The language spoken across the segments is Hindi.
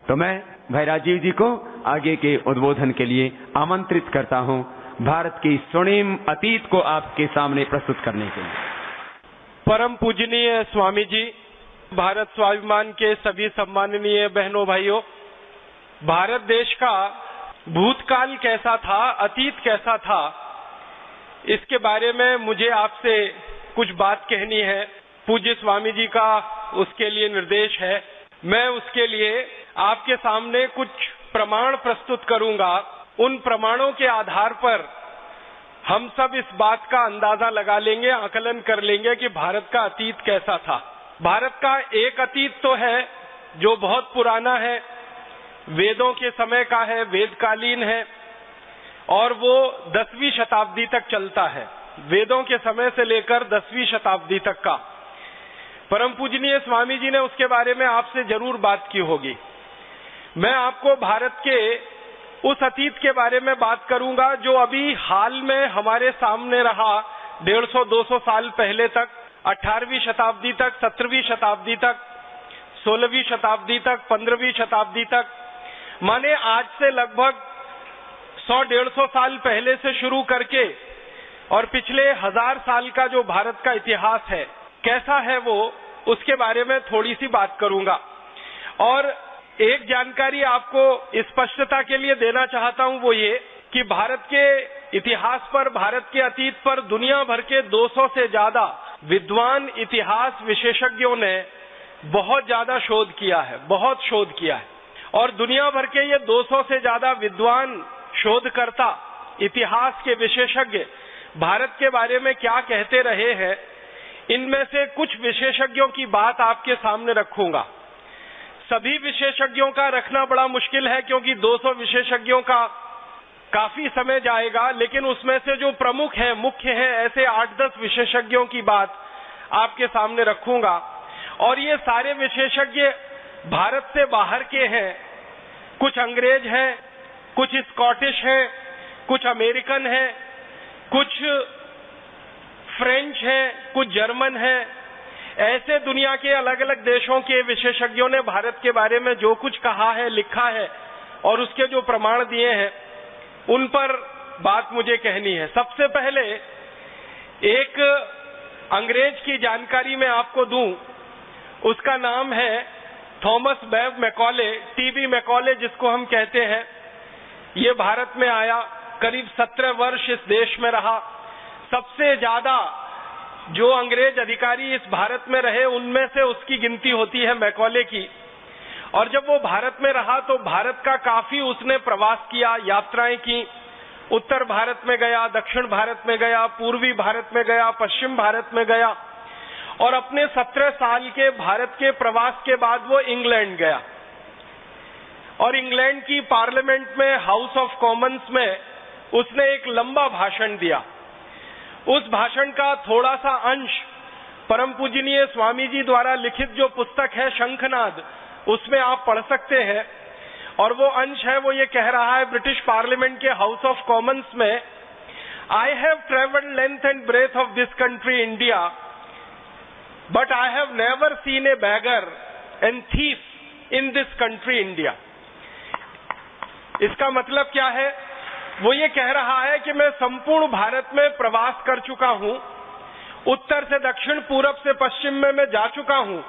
तो मैं भाई राजीव जी को आगे के उद्बोधन के लिए आमंत्रित करता हूं, भारत की स्वर्णिम अतीत को आपके सामने प्रस्तुत करने के लिए। परम पूजनीय स्वामी जी, भारत स्वाभिमान के सभी सम्माननीय बहनों भाइयों, भारत देश का भूतकाल कैसा था, अतीत कैसा था, इसके बारे में मुझे आपसे कुछ बात कहनी है। पूज्य स्वामी जी का उसके लिए निर्देश है। मैं उसके लिए आपके सामने कुछ प्रमाण प्रस्तुत करूंगा। उन प्रमाणों के आधार पर हम सब इस बात का अंदाजा लगा लेंगे, आकलन कर लेंगे कि भारत का अतीत कैसा था। भारत का एक अतीत तो है जो बहुत पुराना है, वेदों के समय का है, वेदकालीन है, और वो 10वीं शताब्दी तक चलता है। वेदों के समय से लेकर 10वीं शताब्दी तक का। परम पूजनीय स्वामी जी ने उसके बारे में आपसे जरूर बात की होगी। मैं आपको भारत के उस अतीत के बारे में बात करूंगा जो अभी हाल में हमारे सामने रहा, 150-200 साल पहले तक, 18वीं शताब्दी तक, 17वीं शताब्दी तक, 16वीं शताब्दी तक, 15वीं शताब्दी तक, माने आज से लगभग 100-150 साल पहले से शुरू करके और पिछले 1000 साल का जो भारत का इतिहास है, कैसा है वो, उसके बारे में थोड़ी सी बात करूंगा। और एक जानकारी आपको स्पष्टता के लिए देना चाहता हूं, वो ये कि भारत के इतिहास पर, भारत के अतीत पर दुनिया भर के 200 से ज्यादा विद्वान इतिहास विशेषज्ञों ने बहुत ज्यादा शोध किया है, बहुत शोध किया है। और दुनिया भर के ये 200 से ज्यादा विद्वान शोधकर्ता, इतिहास के विशेषज्ञ भारत के बारे में क्या कहते रहे हैं, इनमें से कुछ विशेषज्ञों की बात आपके सामने रखूंगा। सभी विशेषज्ञों का रखना बड़ा मुश्किल है क्योंकि 200 विशेषज्ञों का काफी समय जाएगा, लेकिन उसमें से जो प्रमुख हैं, मुख्य हैं, ऐसे 8-10 विशेषज्ञों की बात आपके सामने रखूंगा। और ये सारे विशेषज्ञ भारत से बाहर के हैं। कुछ अंग्रेज हैं, कुछ स्कॉटिश हैं, कुछ अमेरिकन हैं, कुछ फ्रेंच हैं, कुछ जर्मन हैं। ऐसे दुनिया के अलग अलग देशों के विशेषज्ञों ने भारत के बारे में जो कुछ कहा है, लिखा है और उसके जो प्रमाण दिए हैं, उन पर बात मुझे कहनी है। सबसे पहले एक अंग्रेज की जानकारी मैं आपको दूं। उसका नाम है थॉमस बेव मैकॉले, टीबी मैकॉले जिसको हम कहते हैं। ये भारत में आया, करीब 17 वर्ष इस देश में रहा। सबसे ज्यादा जो अंग्रेज अधिकारी इस भारत में रहे, उनमें से उसकी गिनती होती है मैकॉले की। और जब वो भारत में रहा तो भारत का काफी उसने प्रवास किया, यात्राएं की। उत्तर भारत में गया, दक्षिण भारत में गया, पूर्वी भारत में गया, पश्चिम भारत में गया। और अपने 17 साल के भारत के प्रवास के बाद वो इंग्लैंड गया और इंग्लैंड की पार्लियामेंट में, हाउस ऑफ कॉमन्स में उसने एक लंबा भाषण दिया। उस भाषण का थोड़ा सा अंश परम पूजनीय स्वामी जी द्वारा लिखित जो पुस्तक है शंखनाद, उसमें आप पढ़ सकते हैं। और वो अंश है, वो ये कह रहा है ब्रिटिश पार्लियामेंट के हाउस ऑफ कॉमन्स में, I have travelled length and breadth of this country India, but I have never seen a beggar and thief in this country India. इसका मतलब क्या है? वो ये कह रहा है कि मैं संपूर्ण भारत में प्रवास कर चुका हूं, उत्तर से दक्षिण, पूरब से पश्चिम में मैं जा चुका हूं,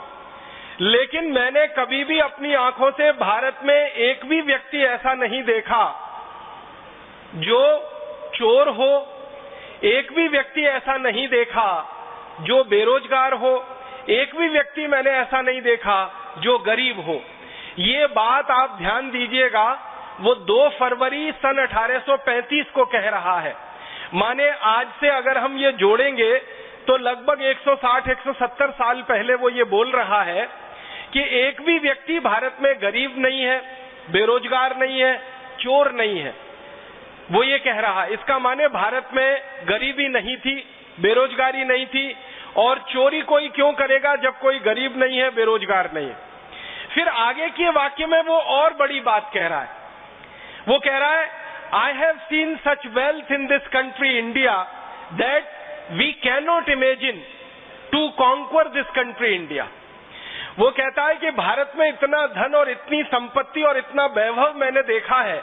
लेकिन मैंने कभी भी अपनी आंखों से भारत में एक भी व्यक्ति ऐसा नहीं देखा जो चोर हो, एक भी व्यक्ति ऐसा नहीं देखा जो बेरोजगार हो, एक भी व्यक्ति मैंने ऐसा नहीं देखा जो गरीब हो। ये बात आप ध्यान दीजिएगा, वो 2 फरवरी सन 1835 को कह रहा है। माने आज से अगर हम ये जोड़ेंगे तो लगभग 160-170 साल पहले वो ये बोल रहा है कि एक भी व्यक्ति भारत में गरीब नहीं है, बेरोजगार नहीं है, चोर नहीं है। वो ये कह रहा है। इसका माने भारत में गरीबी नहीं थी, बेरोजगारी नहीं थी, और चोरी कोई क्यों करेगा जब कोई गरीब नहीं है, बेरोजगार नहीं है। फिर आगे के वाक्य में वो और बड़ी बात कह रहा है। वो कह रहा है, I have seen such wealth in this country India that we cannot imagine to conquer this country India. वो कहता है कि भारत में इतना धन और इतनी संपत्ति और इतना वैभव मैंने देखा है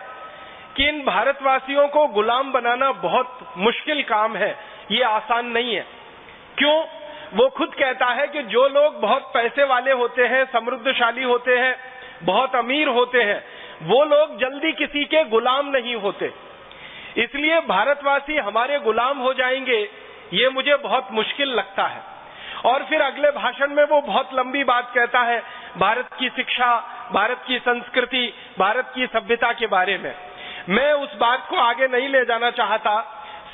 कि इन भारतवासियों को गुलाम बनाना बहुत मुश्किल काम है, ये आसान नहीं है। क्यों? वो खुद कहता है कि जो लोग बहुत पैसे वाले होते हैं, समृद्धशाली होते हैं, बहुत अमीर होते हैं, वो लोग जल्दी किसी के गुलाम नहीं होते। इसलिए भारतवासी हमारे गुलाम हो जाएंगे, ये मुझे बहुत मुश्किल लगता है। और फिर अगले भाषण में वो बहुत लंबी बात कहता है भारत की शिक्षा, भारत की संस्कृति, भारत की सभ्यता के बारे में। मैं उस बात को आगे नहीं ले जाना चाहता,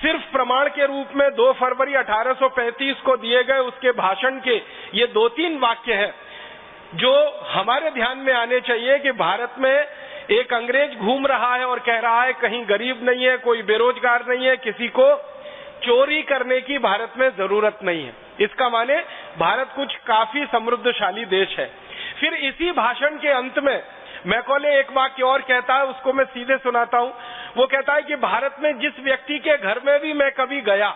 सिर्फ प्रमाण के रूप में 2 फरवरी 1835 को दिए गए उसके भाषण के ये 2-3 वाक्य हैं जो हमारे ध्यान में आने चाहिए कि भारत में एक अंग्रेज घूम रहा है और कह रहा है कहीं गरीब नहीं है, कोई बेरोजगार नहीं है, किसी को चोरी करने की भारत में जरूरत नहीं है। इसका माने भारत कुछ काफी समृद्धशाली देश है। फिर इसी भाषण के अंत में मैकॉले एक वाक्य और कहता है, उसको मैं सीधे सुनाता हूं। वो कहता है कि भारत में जिस व्यक्ति के घर में भी मैं कभी गया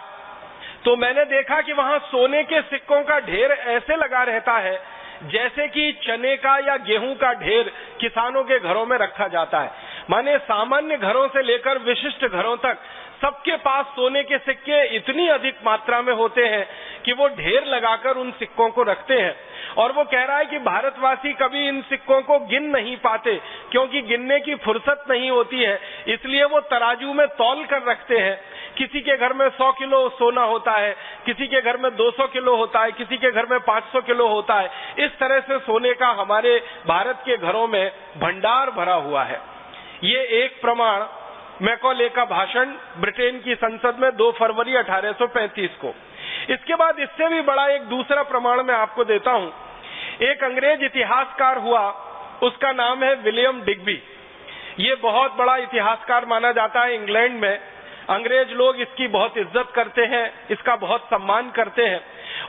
तो मैंने देखा कि वहां सोने के सिक्कों का ढेर ऐसे लगा रहता है जैसे कि चने का या गेहूं का ढेर किसानों के घरों में रखा जाता है। माने सामान्य घरों से लेकर विशिष्ट घरों तक सबके पास सोने के सिक्के इतनी अधिक मात्रा में होते हैं कि वो ढेर लगाकर उन सिक्कों को रखते हैं। और वो कह रहा है कि भारतवासी कभी इन सिक्कों को गिन नहीं पाते क्योंकि गिनने की फुर्सत नहीं होती है, इसलिए वो तराजू में तौल कर रखते हैं। किसी के घर में 100 किलो सोना होता है, किसी के घर में 200 किलो होता है, किसी के घर में 500 किलो होता है। इस तरह से सोने का हमारे भारत के घरों में भंडार भरा हुआ है। ये एक प्रमाण मैकॉले का भाषण ब्रिटेन की संसद में 2 फरवरी 1835 को। इसके बाद इससे भी बड़ा एक दूसरा प्रमाण मैं आपको देता हूं। एक अंग्रेज इतिहासकार हुआ, उसका नाम है विलियम डिग्बी। ये बहुत बड़ा इतिहासकार माना जाता है इंग्लैंड में। अंग्रेज लोग इसकी बहुत इज्जत करते हैं, इसका बहुत सम्मान करते हैं।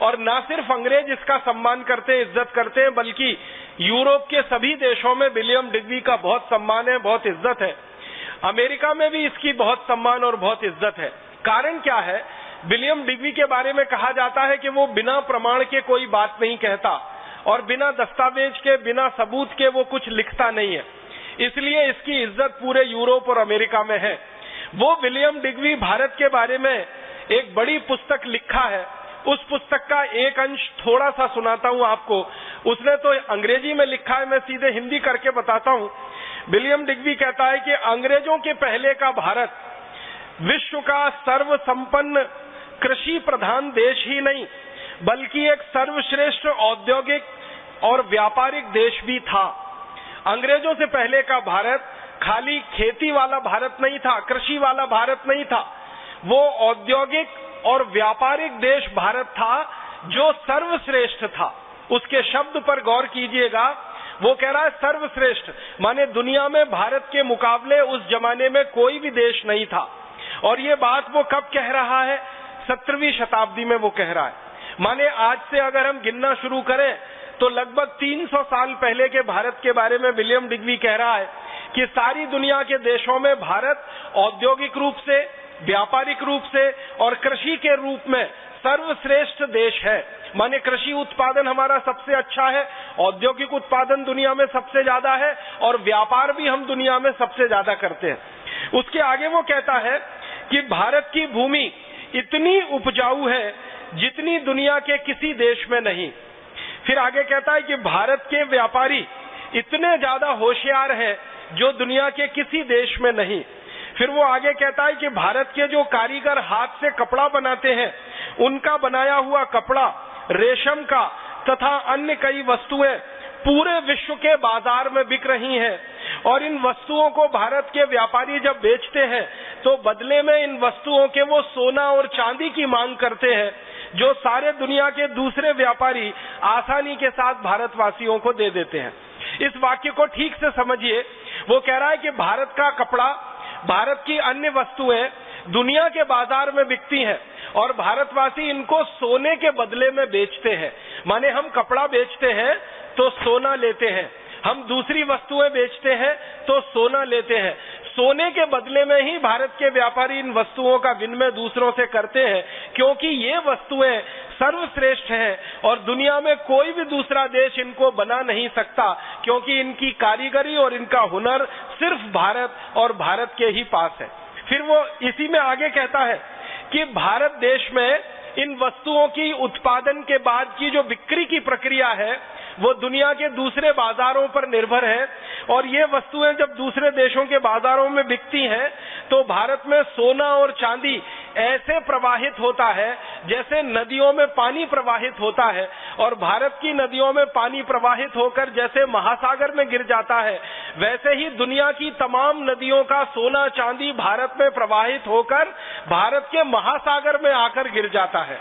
और ना सिर्फ अंग्रेज इसका सम्मान करते हैं, इज्जत करते हैं, बल्कि यूरोप के सभी देशों में विलियम डिग्बी का बहुत सम्मान है, बहुत इज्जत है। अमेरिका में भी इसकी बहुत सम्मान और बहुत इज्जत है। कारण क्या है? विलियम डिग्बी के बारे में कहा जाता है कि वो बिना प्रमाण के कोई बात नहीं कहता और बिना दस्तावेज के, बिना सबूत के वो कुछ लिखता नहीं है। इसलिए इसकी इज्जत पूरे यूरोप और अमेरिका में है। वो विलियम डिग्बी भारत के बारे में एक बड़ी पुस्तक लिखा है। उस पुस्तक का एक अंश थोड़ा सा सुनाता हूं आपको। उसने तो अंग्रेजी में लिखा है, मैं सीधे हिंदी करके बताता हूं। विलियम डिग्बी कहता है कि अंग्रेजों के पहले का भारत विश्व का सर्वसंपन्न कृषि प्रधान देश ही नहीं बल्कि एक सर्वश्रेष्ठ औद्योगिक और व्यापारिक देश भी था। अंग्रेजों से पहले का भारत खाली खेती वाला भारत नहीं था, कृषि वाला भारत नहीं था, वो औद्योगिक और व्यापारिक देश भारत था जो सर्वश्रेष्ठ था। उसके शब्द पर गौर कीजिएगा, वो कह रहा है सर्वश्रेष्ठ, माने दुनिया में भारत के मुकाबले उस जमाने में कोई भी देश नहीं था। और ये बात वो कब कह रहा है? 17वीं शताब्दी में वो कह रहा है। माने आज से अगर हम गिनना शुरू करें तो लगभग 300 साल पहले के भारत के बारे में विलियम डिग्बी कह रहा है कि सारी दुनिया के देशों में भारत औद्योगिक रूप से, व्यापारिक रूप से और कृषि के रूप में सर्वश्रेष्ठ देश है। माने कृषि उत्पादन हमारा सबसे अच्छा है, औद्योगिक उत्पादन दुनिया में सबसे ज्यादा है और व्यापार भी हम दुनिया में सबसे ज्यादा करते हैं। उसके आगे वो कहता है कि भारत की भूमि इतनी उपजाऊ है जितनी दुनिया के किसी देश में नहीं। फिर आगे कहता है कि भारत के व्यापारी इतने ज्यादा होशियार हैं जो दुनिया के किसी देश में नहीं। फिर वो आगे कहता है कि भारत के जो कारीगर हाथ से कपड़ा बनाते हैं, उनका बनाया हुआ कपड़ा, रेशम का तथा अन्य कई वस्तुएं पूरे विश्व के बाजार में बिक रही हैं। और इन वस्तुओं को भारत के व्यापारी जब बेचते हैं तो बदले में इन वस्तुओं के वो सोना और चांदी की मांग करते हैं जो सारे दुनिया के दूसरे व्यापारी आसानी के साथ भारतवासियों को दे देते हैं। इस वाक्य को ठीक से समझिए। वो कह रहा है कि भारत का कपड़ा, भारत की अन्य वस्तुएं दुनिया के बाजार में बिकती हैं और भारतवासी इनको सोने के बदले में बेचते हैं। माने हम कपड़ा बेचते हैं तो सोना लेते हैं, हम दूसरी वस्तुएं बेचते हैं तो सोना लेते हैं। सोने के बदले में ही भारत के व्यापारी इन वस्तुओं का विनिमय दूसरों से करते हैं क्योंकि ये वस्तुएं सर्वश्रेष्ठ हैं और दुनिया में कोई भी दूसरा देश इनको बना नहीं सकता, क्योंकि इनकी कारीगरी और इनका हुनर सिर्फ भारत और भारत के ही पास है। फिर वो इसी में आगे कहता है कि भारत देश में इन वस्तुओं की उत्पादन के बाद की जो बिक्री की प्रक्रिया है वो दुनिया के दूसरे बाजारों पर निर्भर है, और ये वस्तुएं जब दूसरे देशों के बाजारों में बिकती हैं तो भारत में सोना और चांदी ऐसे प्रवाहित होता है जैसे नदियों में पानी प्रवाहित होता है, और भारत की नदियों में पानी प्रवाहित होकर जैसे महासागर में गिर जाता है, वैसे ही दुनिया की तमाम नदियों का सोना चांदी भारत में प्रवाहित होकर भारत के महासागर में आकर गिर जाता है।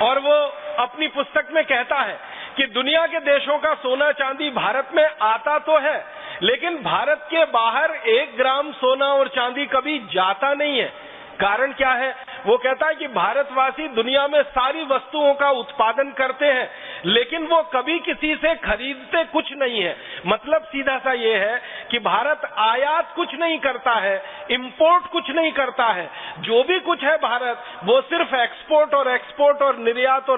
और वो अपनी पुस्तक में कहता है कि दुनिया के देशों का सोना चांदी भारत में आता तो है, लेकिन भारत के बाहर 1 ग्राम सोना और चांदी कभी जाता नहीं है। कारण क्या है? वो कहता है कि भारतवासी दुनिया में सारी वस्तुओं का उत्पादन करते हैं, लेकिन वो कभी किसी से खरीदते कुछ नहीं है। मतलब सीधा सा ये है कि भारत आयात कुछ नहीं करता है, इंपोर्ट कुछ नहीं करता है। जो भी कुछ है भारत, वो सिर्फ एक्सपोर्ट और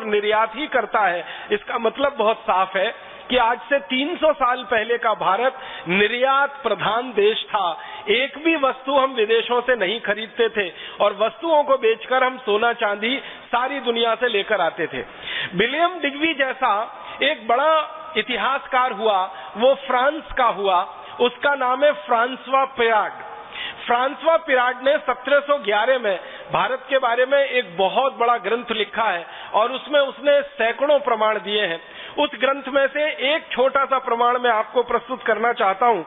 निर्यात ही करता है। इसका मतलब बहुत साफ है कि आज से 300 साल पहले का भारत निर्यात प्रधान देश था। एक भी वस्तु हम विदेशों से नहीं खरीदते थे और वस्तुओं को बेचकर हम सोना चांदी सारी दुनिया से लेकर आते थे। विलियम डिग्वी जैसा एक बड़ा इतिहासकार हुआ, वो फ्रांस का हुआ, उसका नाम है फ्रांसवा पिराड। फ्रांसवा पिराड ने 1711 में भारत के बारे में एक बहुत बड़ा ग्रंथ लिखा है और उसमें उसने सैकड़ों प्रमाण दिए हैं। उस ग्रंथ में से एक छोटा सा प्रमाण मैं आपको प्रस्तुत करना चाहता हूं।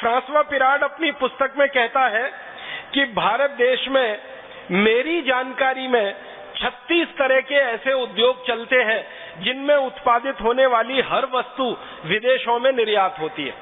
फ्रांसवा पिराड अपनी पुस्तक में कहता है कि भारत देश में मेरी जानकारी में 36 तरह के ऐसे उद्योग चलते हैं जिनमें उत्पादित होने वाली हर वस्तु विदेशों में निर्यात होती है।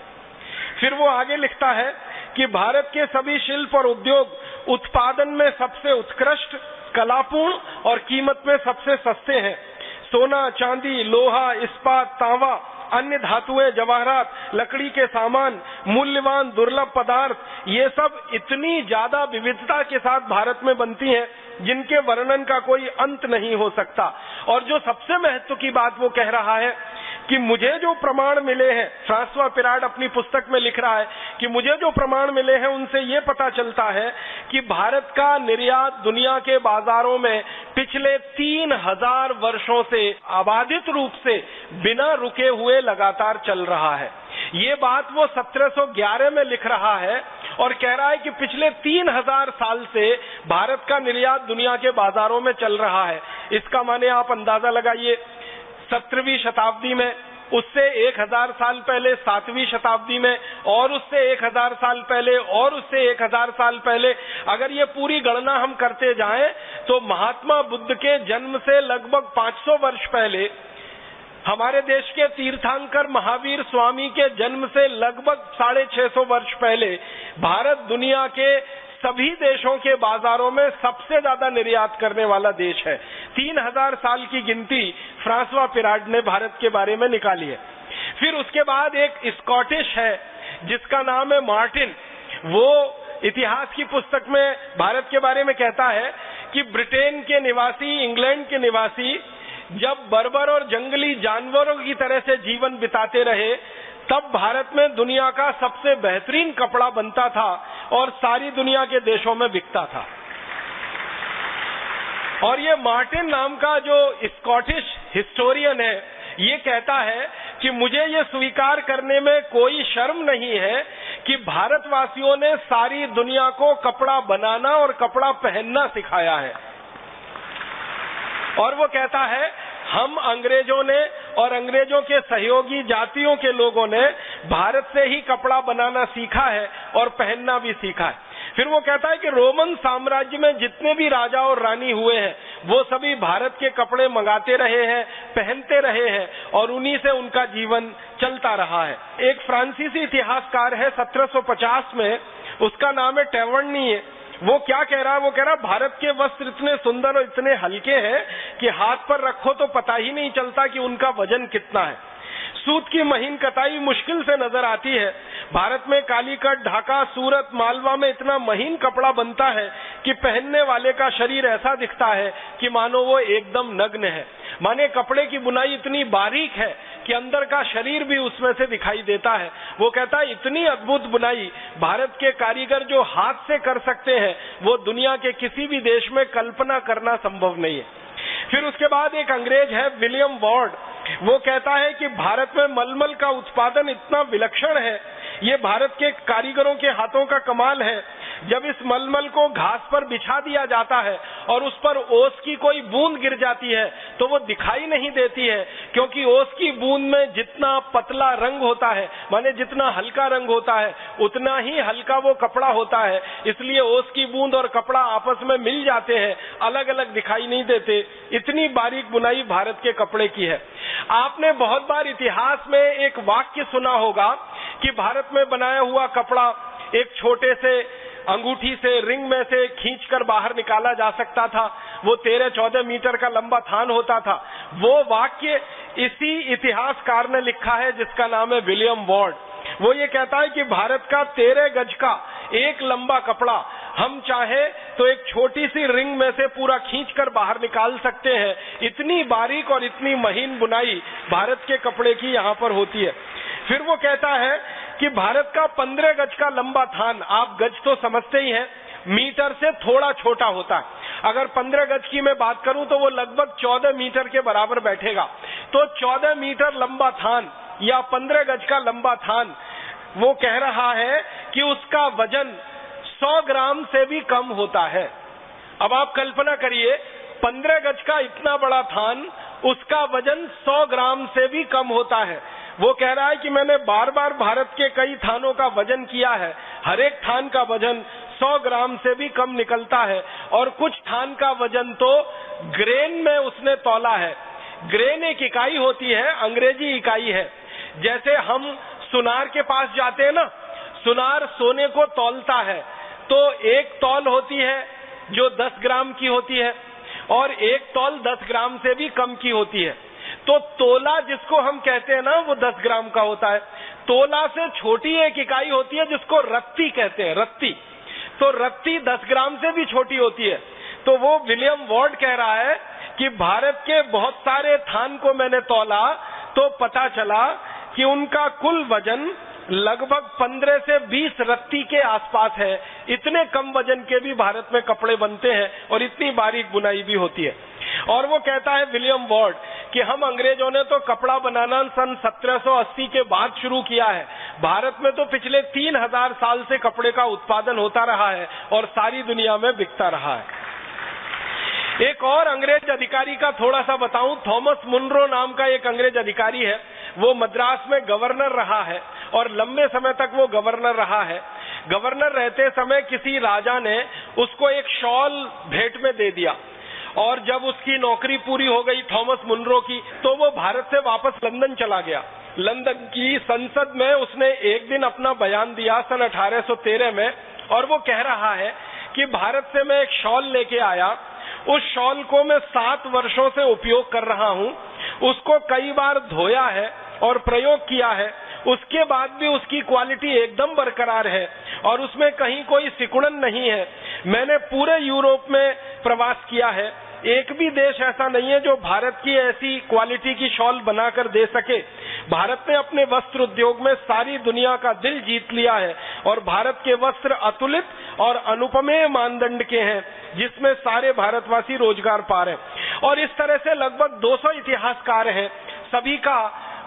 फिर वो आगे लिखता है कि भारत के सभी शिल्प और उद्योग उत्पादन में सबसे उत्कृष्ट, कलापूर्ण और कीमत में सबसे सस्ते हैं। सोना, चांदी, लोहा, इस्पात, तांबा, अन्य धातुएं, जवाहरात, लकड़ी के सामान, मूल्यवान दुर्लभ पदार्थ, ये सब इतनी ज्यादा विविधता के साथ भारत में बनती हैं जिनके वर्णन का कोई अंत नहीं हो सकता। और जो सबसे महत्व की बात वो कह रहा है कि मुझे जो प्रमाण मिले हैं, फ्रांसवा पिराड अपनी पुस्तक में लिख रहा है कि मुझे जो प्रमाण मिले हैं उनसे ये पता चलता है कि भारत का निर्यात दुनिया के बाजारों में पिछले 3000 वर्षों से अबाधित रूप से बिना रुके हुए लगातार चल रहा है। ये बात वो 1711 में लिख रहा है और कह रहा है कि पिछले 3000 साल से भारत का निर्यात दुनिया के बाजारों में चल रहा है। इसका माने आप अंदाजा लगाइए, 17वीं शताब्दी में, उससे 1000 साल पहले 7वीं शताब्दी में, और उससे 1000 साल पहले, और उससे 1000 साल पहले, अगर ये पूरी गणना हम करते जाएं तो महात्मा बुद्ध के जन्म से लगभग 500 वर्ष पहले, हमारे देश के तीर्थंकर महावीर स्वामी के जन्म से लगभग 650 वर्ष पहले भारत दुनिया के सभी देशों के बाजारों में सबसे ज्यादा निर्यात करने वाला देश है। 3000 साल की गिनती फ्रांसवा पिराड ने भारत के बारे में निकाली है। फिर उसके बाद एक स्कॉटिश है जिसका नाम है मार्टिन। वो इतिहास की पुस्तक में भारत के बारे में कहता है कि ब्रिटेन के निवासी, इंग्लैंड के निवासी जब बर्बर और जंगली जानवरों की तरह से जीवन बिताते रहे, तब भारत में दुनिया का सबसे बेहतरीन कपड़ा बनता था और सारी दुनिया के देशों में बिकता था। और ये मार्टिन नाम का जो स्कॉटिश हिस्टोरियन है, ये कहता है कि मुझे ये स्वीकार करने में कोई शर्म नहीं है कि भारतवासियों ने सारी दुनिया को कपड़ा बनाना और कपड़ा पहनना सिखाया है। और वो कहता है हम अंग्रेजों ने और अंग्रेजों के सहयोगी जातियों के लोगों ने भारत से ही कपड़ा बनाना सीखा है और पहनना भी सीखा है। फिर वो कहता है कि रोमन साम्राज्य में जितने भी राजा और रानी हुए हैं वो सभी भारत के कपड़े मंगाते रहे हैं, पहनते रहे हैं और उन्हीं से उनका जीवन चलता रहा है। एक फ्रांसीसी इतिहासकार है 1750 में, उसका नाम है टेवर्नी। वो क्या कह रहा है? वो कह रहा है भारत के वस्त्र इतने सुंदर और इतने हल्के हैं कि हाथ पर रखो तो पता ही नहीं चलता कि उनका वजन कितना है। सूत की महीन कताई मुश्किल से नजर आती है। भारत में कालीकट, ढाका, सूरत, मालवा में इतना महीन कपड़ा बनता है कि पहनने वाले का शरीर ऐसा दिखता है कि मानो वो एकदम नग्न है। माने कपड़े की बुनाई इतनी बारीक है कि अंदर का शरीर भी उसमें से दिखाई देता है। वो कहता है इतनी अद्भुत बुनाई भारत के कारीगर जो हाथ से कर सकते हैं वो दुनिया के किसी भी देश में कल्पना करना संभव नहीं है। फिर उसके बाद एक अंग्रेज है विलियम वॉर्ड, वो कहता है कि भारत में मलमल का उत्पादन इतना विलक्षण है, ये भारत के कारीगरों के हाथों का कमाल है। जब इस मलमल को घास पर बिछा दिया जाता है और उस पर ओस की कोई बूंद गिर जाती है तो वो दिखाई नहीं देती है, क्योंकि ओस की बूंद में जितना पतला रंग होता है, माने जितना हल्का रंग होता है, उतना ही हल्का वो कपड़ा होता है। इसलिए ओस की बूंद और कपड़ा आपस में मिल जाते हैं, अलग अलग दिखाई नहीं देते। इतनी बारीक बुनाई भारत के कपड़े की है। आपने बहुत बार इतिहास में एक वाक्य सुना होगा कि भारत में बनाया हुआ कपड़ा एक छोटे से अंगूठी से रिंग में से खींचकर बाहर निकाला जा सकता था, वो 13-14 मीटर का लंबा थान होता था। वो वाक्य इसी इतिहासकार ने लिखा है जिसका नाम है विलियम वॉर्ड। वो ये कहता है कि भारत का 13 गज का एक लंबा कपड़ा हम चाहे तो एक छोटी सी रिंग में से पूरा खींचकर बाहर निकाल सकते हैं। इतनी बारीक और इतनी महीन बुनाई भारत के कपड़े की यहाँ पर होती है। फिर वो कहता है कि भारत का 15 गज का लंबा थान, आप गज तो समझते ही हैं, मीटर से थोड़ा छोटा होता है। अगर 15 गज की मैं बात करूं तो वो लगभग 14 मीटर के बराबर बैठेगा। तो 14 मीटर लंबा थान या 15 गज का लंबा थान, वो कह रहा है कि उसका वजन 100 ग्राम से भी कम होता है। अब आप कल्पना करिए, 15 गज का इतना बड़ा थान, उसका वजन 100 ग्राम से भी कम होता है। वो कह रहा है कि मैंने बार बार भारत के कई थानों का वजन किया है, हर एक थान का वजन 100 ग्राम से भी कम निकलता है। और कुछ थान का वजन तो ग्रेन में उसने तौला है। ग्रेन एक इकाई होती है, अंग्रेजी इकाई है। जैसे हम सुनार के पास जाते हैं ना, सुनार सोने को तौलता है, तो एक तौल होती है जो 10 ग्राम की होती है और एक तौल 10 ग्राम से भी कम की होती है। तो तोला जिसको हम कहते हैं ना, वो 10 ग्राम का होता है। तोला से छोटी एक इकाई होती है जिसको रत्ती कहते हैं, रत्ती। तो रत्ती 10 ग्राम से भी छोटी होती है। तो वो विलियम वॉर्ड कह रहा है कि भारत के बहुत सारे थान को मैंने तौला तो पता चला कि उनका कुल वजन लगभग 15 से 20 रत्ती के आसपास है। इतने कम वजन के भी भारत में कपड़े बनते हैं और इतनी बारीक बुनाई भी होती है। और वो कहता है विलियम वॉर्ड कि हम अंग्रेजों ने तो कपड़ा बनाना सन 1780 के बाद शुरू किया है। भारत में तो पिछले 3000 साल से कपड़े का उत्पादन होता रहा है और सारी दुनिया में बिकता रहा है। एक और अंग्रेज अधिकारी का थोड़ा सा बताऊं, थॉमस मुनरो नाम का एक अंग्रेज अधिकारी है। वो मद्रास में गवर्नर रहा है और लंबे समय तक वो गवर्नर रहा है। गवर्नर रहते समय किसी राजा ने उसको एक शॉल भेंट में दे दिया और जब उसकी नौकरी पूरी हो गई थॉमस मुनरो की, तो वो भारत से वापस लंदन चला गया। लंदन की संसद में उसने एक दिन अपना बयान दिया सन 1813 में, और वो कह रहा है कि भारत से मैं एक शॉल लेके आया, उस शॉल को मैं 7 वर्षों से उपयोग कर रहा हूँ, उसको कई बार धोया है और प्रयोग किया है, उसके बाद भी उसकी क्वालिटी एकदम बरकरार है और उसमें कहीं कोई सिकुड़न नहीं है। मैंने पूरे यूरोप में प्रवास किया है, एक भी देश ऐसा नहीं है जो भारत की ऐसी क्वालिटी की शॉल बनाकर दे सके। भारत ने अपने वस्त्र उद्योग में सारी दुनिया का दिल जीत लिया है और भारत के वस्त्र अतुलित और अनुपमेय मानदंड के हैं, जिसमें सारे भारतवासी रोजगार पा रहे हैं। और इस तरह से लगभग 200 इतिहासकार हैं, सभी का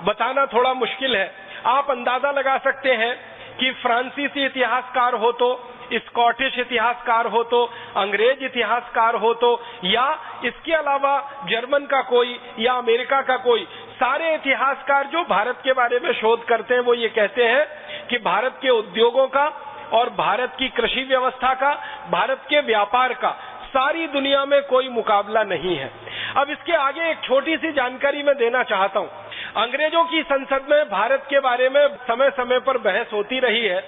बताना थोड़ा मुश्किल है। आप अंदाजा लगा सकते हैं कि फ्रांसीसी इतिहासकार हो तो, स्कॉटिश इतिहासकार हो तो, अंग्रेज इतिहासकार हो तो, या इसके अलावा जर्मन का कोई या अमेरिका का कोई, सारे इतिहासकार जो भारत के बारे में शोध करते हैं वो ये कहते हैं कि भारत के उद्योगों का और भारत की कृषि व्यवस्था का, भारत के व्यापार का सारी दुनिया में कोई मुकाबला नहीं है। अब इसके आगे एक छोटी सी जानकारी मैं देना चाहता हूँ। अंग्रेजों की संसद में भारत के बारे में समय समय पर बहस होती रही है।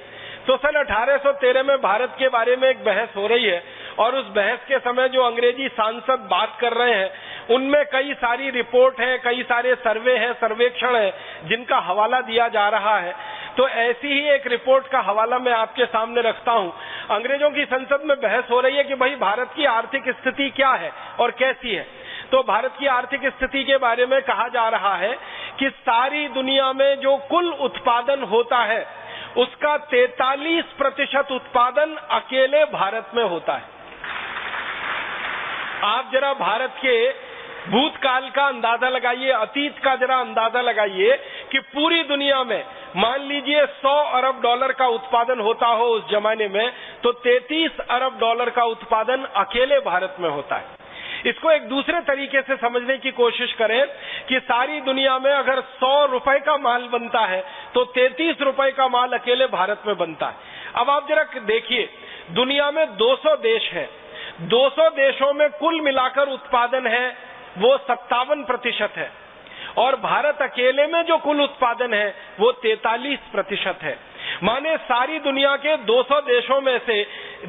तो सन 1813 में भारत के बारे में एक बहस हो रही है और उस बहस के समय जो अंग्रेजी सांसद बात कर रहे हैं उनमें कई सारी रिपोर्ट है, कई सारे सर्वे हैं, सर्वेक्षण है जिनका हवाला दिया जा रहा है। तो ऐसी ही एक रिपोर्ट का हवाला मैं आपके सामने रखता हूं। अंग्रेजों की संसद में बहस हो रही है कि भाई भारत की आर्थिक स्थिति क्या है और कैसी है। तो भारत की आर्थिक स्थिति के बारे में कहा जा रहा है कि सारी दुनिया में जो कुल उत्पादन होता है उसका 43% उत्पादन अकेले भारत में होता है। आप जरा भारत के भूतकाल का अंदाजा लगाइए, अतीत का जरा अंदाजा लगाइए कि पूरी दुनिया में मान लीजिए 100 अरब डॉलर का उत्पादन होता हो उस जमाने में, तो 33 अरब डॉलर का उत्पादन अकेले भारत में होता है। इसको एक दूसरे तरीके से समझने की कोशिश करें कि सारी दुनिया में अगर 100 रुपए का माल बनता है तो 33 रुपए का माल अकेले भारत में बनता है। अब आप जरा देखिए, दुनिया में 200 देश हैं, 200 देशों में कुल मिलाकर उत्पादन है वो 57% है और भारत अकेले में जो कुल उत्पादन है वो 43% है। माने सारी दुनिया के 200 देशों में से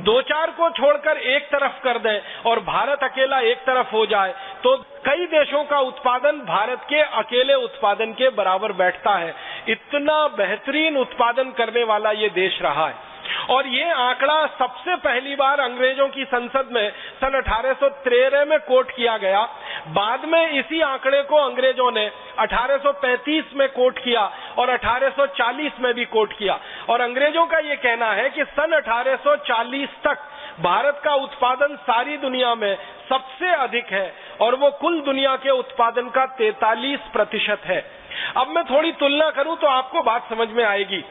2-4 को छोड़कर एक तरफ कर दें और भारत अकेला एक तरफ हो जाए तो कई देशों का उत्पादन भारत के अकेले उत्पादन के बराबर बैठता है। इतना बेहतरीन उत्पादन करने वाला ये देश रहा है। और ये आंकड़ा सबसे पहली बार अंग्रेजों की संसद में सन 1813 में कोट किया गया। बाद में इसी आंकड़े को अंग्रेजों ने 1835 में कोट किया और 1840 में भी कोट किया। और अंग्रेजों का ये कहना है कि सन 1840 तक भारत का उत्पादन सारी दुनिया में सबसे अधिक है और वो कुल दुनिया के उत्पादन का 43% है। अब मैं थोड़ी तुलना करूं तो आपको बात समझ में आएगी।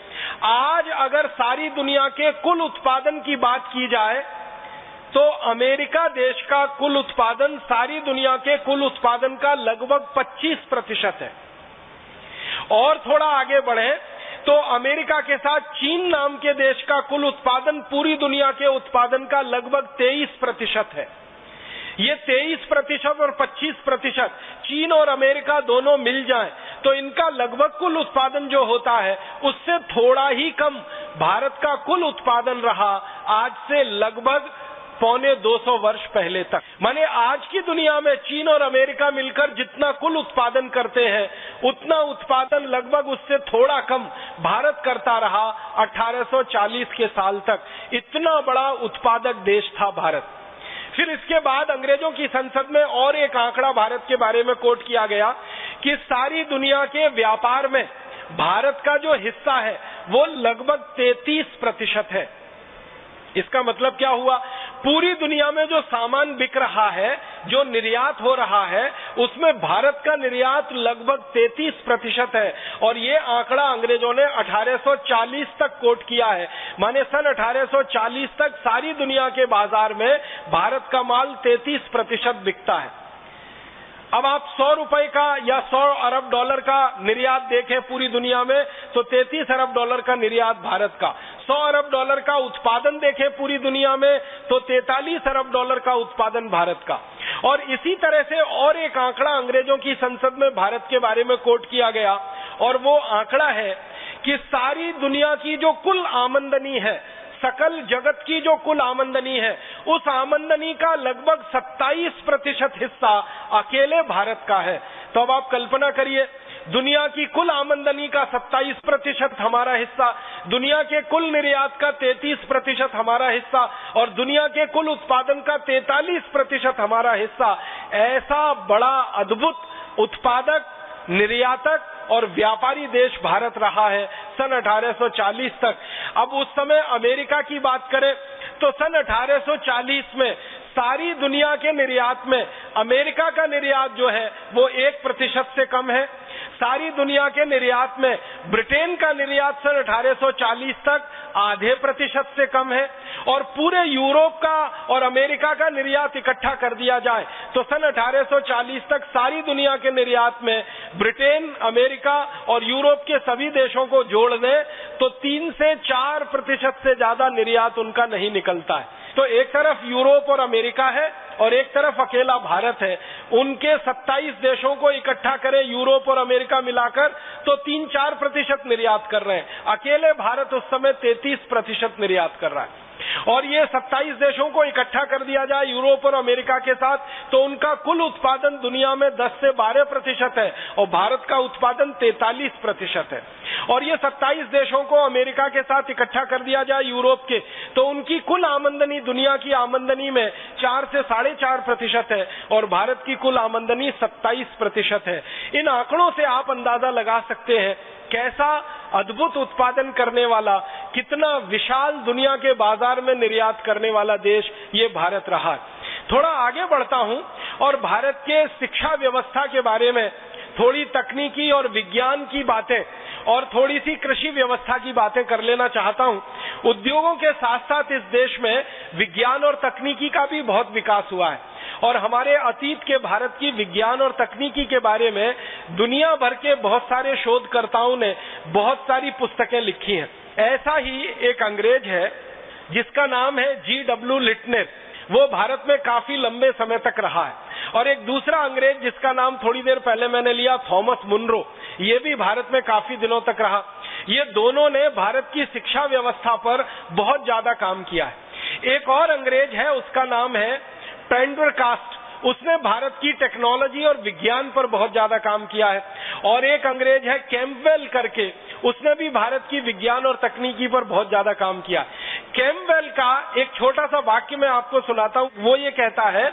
आज अगर सारी दुनिया के कुल उत्पादन की बात की जाए तो अमेरिका देश का कुल उत्पादन सारी दुनिया के कुल उत्पादन का लगभग 25% है। और थोड़ा आगे बढ़े तो अमेरिका के साथ चीन नाम के देश का कुल उत्पादन पूरी दुनिया के उत्पादन का लगभग 23% है। ये 23% और 25% चीन और अमेरिका दोनों मिल जाएं तो इनका लगभग कुल उत्पादन जो होता है उससे थोड़ा ही कम भारत का कुल उत्पादन रहा आज से लगभग 250 वर्ष पहले तक। माने आज की दुनिया में चीन और अमेरिका मिलकर जितना कुल उत्पादन करते हैं उतना उत्पादन लगभग उससे थोड़ा कम भारत करता रहा 1840 के साल तक। इतना बड़ा उत्पादक देश था भारत। फिर इसके बाद अंग्रेजों की संसद में और एक आंकड़ा भारत के बारे में कोट किया गया कि सारी दुनिया के व्यापार में भारत का जो हिस्सा है वो लगभग 33% है। इसका मतलब क्या हुआ? पूरी दुनिया में जो सामान बिक रहा है, जो निर्यात हो रहा है, उसमें भारत का निर्यात लगभग 33% है। और ये आंकड़ा अंग्रेजों ने 1840 तक कोट किया है। माने सन 1840 तक सारी दुनिया के बाजार में भारत का माल 33% बिकता है। अब आप 100 रुपए का या 100 अरब डॉलर का निर्यात देखें पूरी दुनिया में तो 33 अरब डॉलर का निर्यात भारत का। 100 अरब डॉलर का उत्पादन देखें पूरी दुनिया में तो 43 अरब डॉलर का उत्पादन भारत का। और इसी तरह से और एक आंकड़ा अंग्रेजों की संसद में भारत के बारे में कोट किया गया और वो आंकड़ा है कि सारी दुनिया की जो कुल आमदनी है, सकल जगत की जो कुल आमदनी है, उस आमदनी का लगभग 27% हिस्सा अकेले भारत का है। तो अब आप कल्पना करिए, दुनिया की कुल आमदनी का 27% हमारा हिस्सा, दुनिया के कुल निर्यात का 33% हमारा हिस्सा और दुनिया के कुल उत्पादन का 43% हमारा हिस्सा। ऐसा बड़ा अद्भुत उत्पादक, निर्यातक और व्यापारी देश भारत रहा है सन 1840 तक। अब उस समय अमेरिका की बात करें तो सन 1840 में सारी दुनिया के निर्यात में अमेरिका का निर्यात जो है वो 1% से कम है। सारी दुनिया के निर्यात में ब्रिटेन का निर्यात सन 1840 तक आधे % से कम है। और पूरे यूरोप का और अमेरिका का निर्यात इकट्ठा कर दिया जाए तो सन 1840 तक सारी दुनिया के निर्यात में ब्रिटेन, अमेरिका और यूरोप के सभी देशों को जोड़ दें तो 3 से 4% से ज्यादा निर्यात उनका नहीं निकलता है। तो एक तरफ यूरोप और अमेरिका है और एक तरफ अकेला भारत है। उनके 27 देशों को इकट्ठा करें यूरोप और अमेरिका मिलाकर तो 3-4% निर्यात कर रहे हैं। अकेले भारत उस समय 33% निर्यात कर रहा है। और ये 27 देशों को इकट्ठा कर दिया जाए यूरोप और अमेरिका के साथ, तो उनका कुल उत्पादन दुनिया में 10 से 12% है और भारत का उत्पादन 43% है। और ये 27 देशों को अमेरिका के साथ इकट्ठा कर दिया जाए यूरोप के, तो उनकी कुल आमदनी दुनिया की आमदनी में 4 से 4.5% है और भारत की कुल आमदनी 27% है। इन आंकड़ों से आप अंदाजा लगा सकते हैं कैसा अद्भुत उत्पादन करने वाला, कितना विशाल दुनिया के बाजार में निर्यात करने वाला देश ये भारत रहा। थोड़ा आगे बढ़ता हूं और भारत के शिक्षा व्यवस्था के बारे में, थोड़ी तकनीकी और विज्ञान की बातें और थोड़ी सी कृषि व्यवस्था की बातें कर लेना चाहता हूं। उद्योगों के साथ साथ इस देश में विज्ञान और तकनीकी का भी बहुत विकास हुआ है और हमारे अतीत के भारत की विज्ञान और तकनीकी के बारे में दुनिया भर के बहुत सारे शोधकर्ताओं ने बहुत सारी पुस्तकें लिखी हैं। ऐसा ही एक अंग्रेज है जिसका नाम है G.W. लिटनर, वो भारत में काफी लंबे समय तक रहा है। और एक दूसरा अंग्रेज जिसका नाम थोड़ी देर पहले मैंने लिया, थॉमस मुनरो, ये भी भारत में काफी दिनों तक रहा। ये दोनों ने भारत की शिक्षा व्यवस्था पर बहुत ज्यादा काम किया है। एक और अंग्रेज है, उसका नाम है पेंडरकास्ट, उसने भारत की टेक्नोलॉजी और विज्ञान पर बहुत ज्यादा काम किया है। और एक अंग्रेज है कैम्पबेल करके, उसने भी भारत की विज्ञान और तकनीकी पर बहुत ज्यादा काम किया। कैम्पबेल का एक छोटा सा वाक्य मैं आपको सुनाता हूं। वो ये कहता है,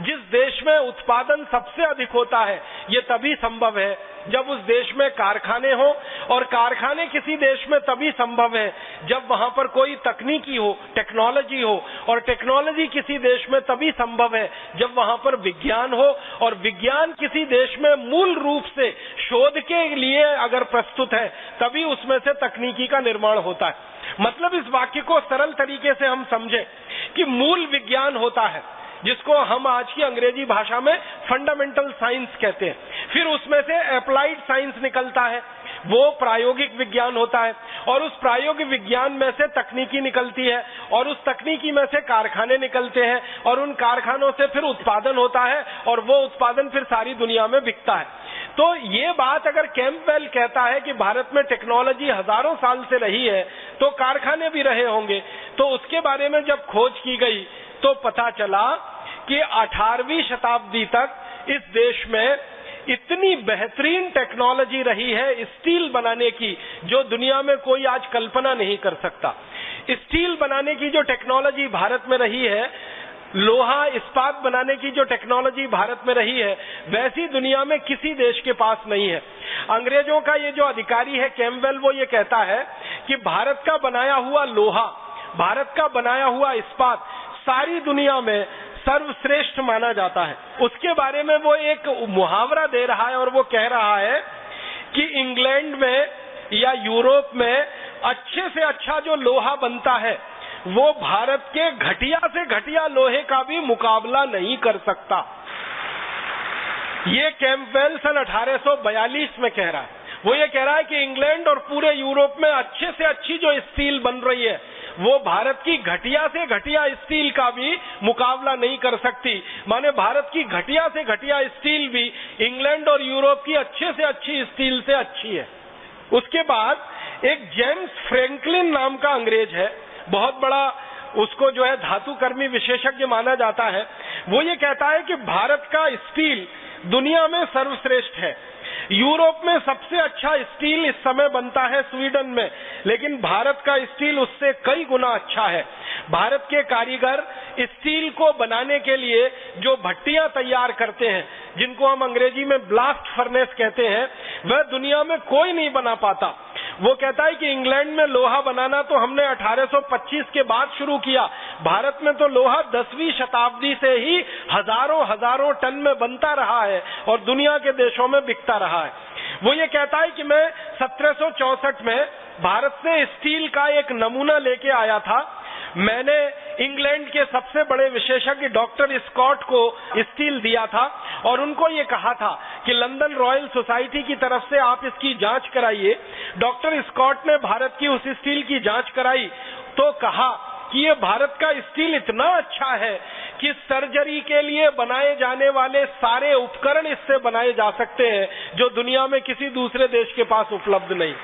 जिस देश में उत्पादन सबसे अधिक होता है ये तभी संभव है जब उस देश में कारखाने हो, और कारखाने किसी देश में तभी संभव है जब वहां पर कोई तकनीकी हो, टेक्नोलॉजी हो, और टेक्नोलॉजी किसी देश में तभी संभव है जब वहां पर विज्ञान हो, और विज्ञान किसी देश में मूल रूप से शोध के लिए अगर प्रस्तुत है तभी उसमें से तकनीकी का निर्माण होता है। मतलब इस वाक्य को सरल तरीके से हम समझें कि मूल विज्ञान होता है जिसको हम आज की अंग्रेजी भाषा में फंडामेंटल साइंस कहते हैं, फिर उसमें से अप्लाइड साइंस निकलता है, वो प्रायोगिक विज्ञान होता है, और उस प्रायोगिक विज्ञान में से तकनीकी निकलती है, और उस तकनीकी में से कारखाने निकलते हैं, और उन कारखानों से फिर उत्पादन होता है, और वो उत्पादन फिर सारी दुनिया में बिकता है। तो ये बात अगर कैम्पबेल कहता है कि भारत में टेक्नोलॉजी हजारों साल से रही है तो कारखाने भी रहे होंगे, तो उसके बारे में जब खोज की गई तो पता चला कि 18वीं शताब्दी तक इस देश में इतनी बेहतरीन टेक्नोलॉजी रही है स्टील बनाने की जो दुनिया में कोई आज कल्पना नहीं कर सकता। स्टील बनाने की जो टेक्नोलॉजी भारत में रही है, लोहा इस्पात बनाने की जो टेक्नोलॉजी भारत में रही है, वैसी दुनिया में किसी देश के पास नहीं है। अंग्रेजों का ये जो अधिकारी है कैम्पबेल, वो ये कहता है कि भारत का बनाया हुआ लोहा, भारत का बनाया हुआ इस्पात सारी दुनिया में सर्वश्रेष्ठ माना जाता है। उसके बारे में वो एक मुहावरा दे रहा है और वो कह रहा है कि इंग्लैंड में या यूरोप में अच्छे से अच्छा जो लोहा बनता है वो भारत के घटिया से घटिया लोहे का भी मुकाबला नहीं कर सकता। ये कैम्पबेल सन 1842 में कह रहा है। वो ये कह रहा है कि इंग्लैंड और पूरे यूरोप में अच्छे से अच्छी जो स्टील बन रही है वो भारत की घटिया से घटिया स्टील का भी मुकाबला नहीं कर सकती। माने भारत की घटिया से घटिया स्टील भी इंग्लैंड और यूरोप की अच्छे से अच्छी स्टील से अच्छी है। उसके बाद एक जेम्स फ्रैंकलिन नाम का अंग्रेज है, बहुत बड़ा उसको जो है धातुकर्मी विशेषज्ञ माना जाता है। वो ये कहता है कि भारत का स्टील दुनिया में सर्वश्रेष्ठ है। यूरोप में सबसे अच्छा स्टील इस समय बनता है स्वीडन में, लेकिन भारत का स्टील उससे कई गुना अच्छा है। भारत के कारीगर स्टील को बनाने के लिए जो भट्टियां तैयार करते हैं, जिनको हम अंग्रेजी में ब्लास्ट फर्नेस कहते हैं, वह दुनिया में कोई नहीं बना पाता। वो कहता है कि इंग्लैंड में लोहा बनाना तो हमने 1825 के बाद शुरू किया, भारत में तो लोहा 10वीं शताब्दी से ही हजारों टन में बनता रहा है और दुनिया के देशों में बिकता रहा है। वो ये कहता है कि मैं 1764 में भारत से स्टील का एक नमूना लेके आया था। मैंने इंग्लैंड के सबसे बड़े विशेषज्ञ डॉक्टर स्कॉट को स्टील दिया था और उनको ये कहा था कि लंदन रॉयल सोसाइटी की तरफ से आप इसकी जांच कराइए। डॉक्टर स्कॉट ने भारत की उस स्टील की जांच कराई तो कहा कि ये भारत का स्टील इतना अच्छा है कि सर्जरी के लिए बनाए जाने वाले सारे उपकरण इससे बनाए जा सकते हैं जो दुनिया में किसी दूसरे देश के पास उपलब्ध नहीं।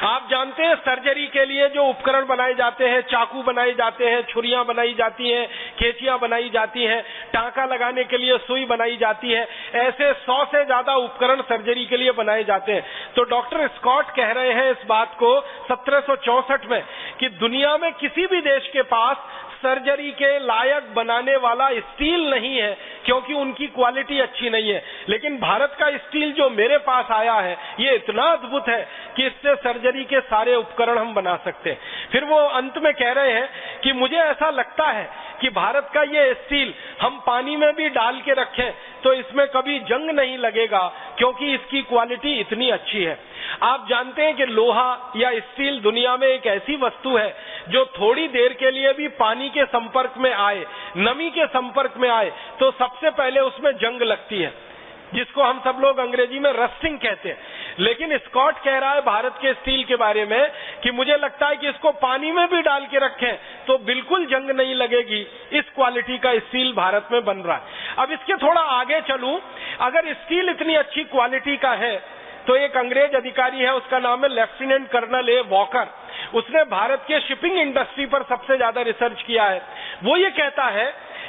आप जानते हैं सर्जरी के लिए जो उपकरण बनाए जाते हैं, चाकू बनाए जाते हैं, छुरियां बनाई जाती हैं, कैंचियां बनाई जाती हैं, टांका लगाने के लिए सुई बनाई जाती है, ऐसे 100 से ज्यादा उपकरण सर्जरी के लिए बनाए जाते हैं। तो डॉक्टर स्कॉट कह रहे हैं इस बात को 1764 में कि दुनिया में किसी भी देश के पास सर्जरी के लायक बनाने वाला स्टील नहीं है, क्योंकि उनकी क्वालिटी अच्छी नहीं है। लेकिन भारत का स्टील जो मेरे पास आया है ये इतना अद्भुत है कि इससे सर्जरी के सारे उपकरण हम बना सकते हैं। फिर वो अंत में कह रहे हैं कि मुझे ऐसा लगता है कि भारत का ये स्टील हम पानी में भी डाल के रखें तो इसमें कभी जंग नहीं लगेगा, क्योंकि इसकी क्वालिटी इतनी अच्छी है। आप जानते हैं कि लोहा या स्टील दुनिया में एक ऐसी वस्तु है जो थोड़ी देर के लिए भी पानी के संपर्क में आए, नमी के संपर्क में आए तो सबसे पहले उसमें जंग लगती है, जिसको हम सब लोग अंग्रेजी में रस्टिंग कहते हैं। लेकिन स्कॉट कह रहा है भारत के स्टील के बारे में कि मुझे लगता है कि इसको पानी में भी डाल के रखें तो बिल्कुल जंग नहीं लगेगी। इस क्वालिटी का स्टील भारत में बन रहा है। अब इसके थोड़ा आगे चलूं, अगर स्टील इतनी अच्छी क्वालिटी का है तो एक अंग्रेज अधिकारी है, उसका नाम है लेफ्टिनेंट कर्नल ए वॉकर। उसने भारत के शिपिंग इंडस्ट्री पर सबसे ज्यादा रिसर्च किया है। वो ये कहता है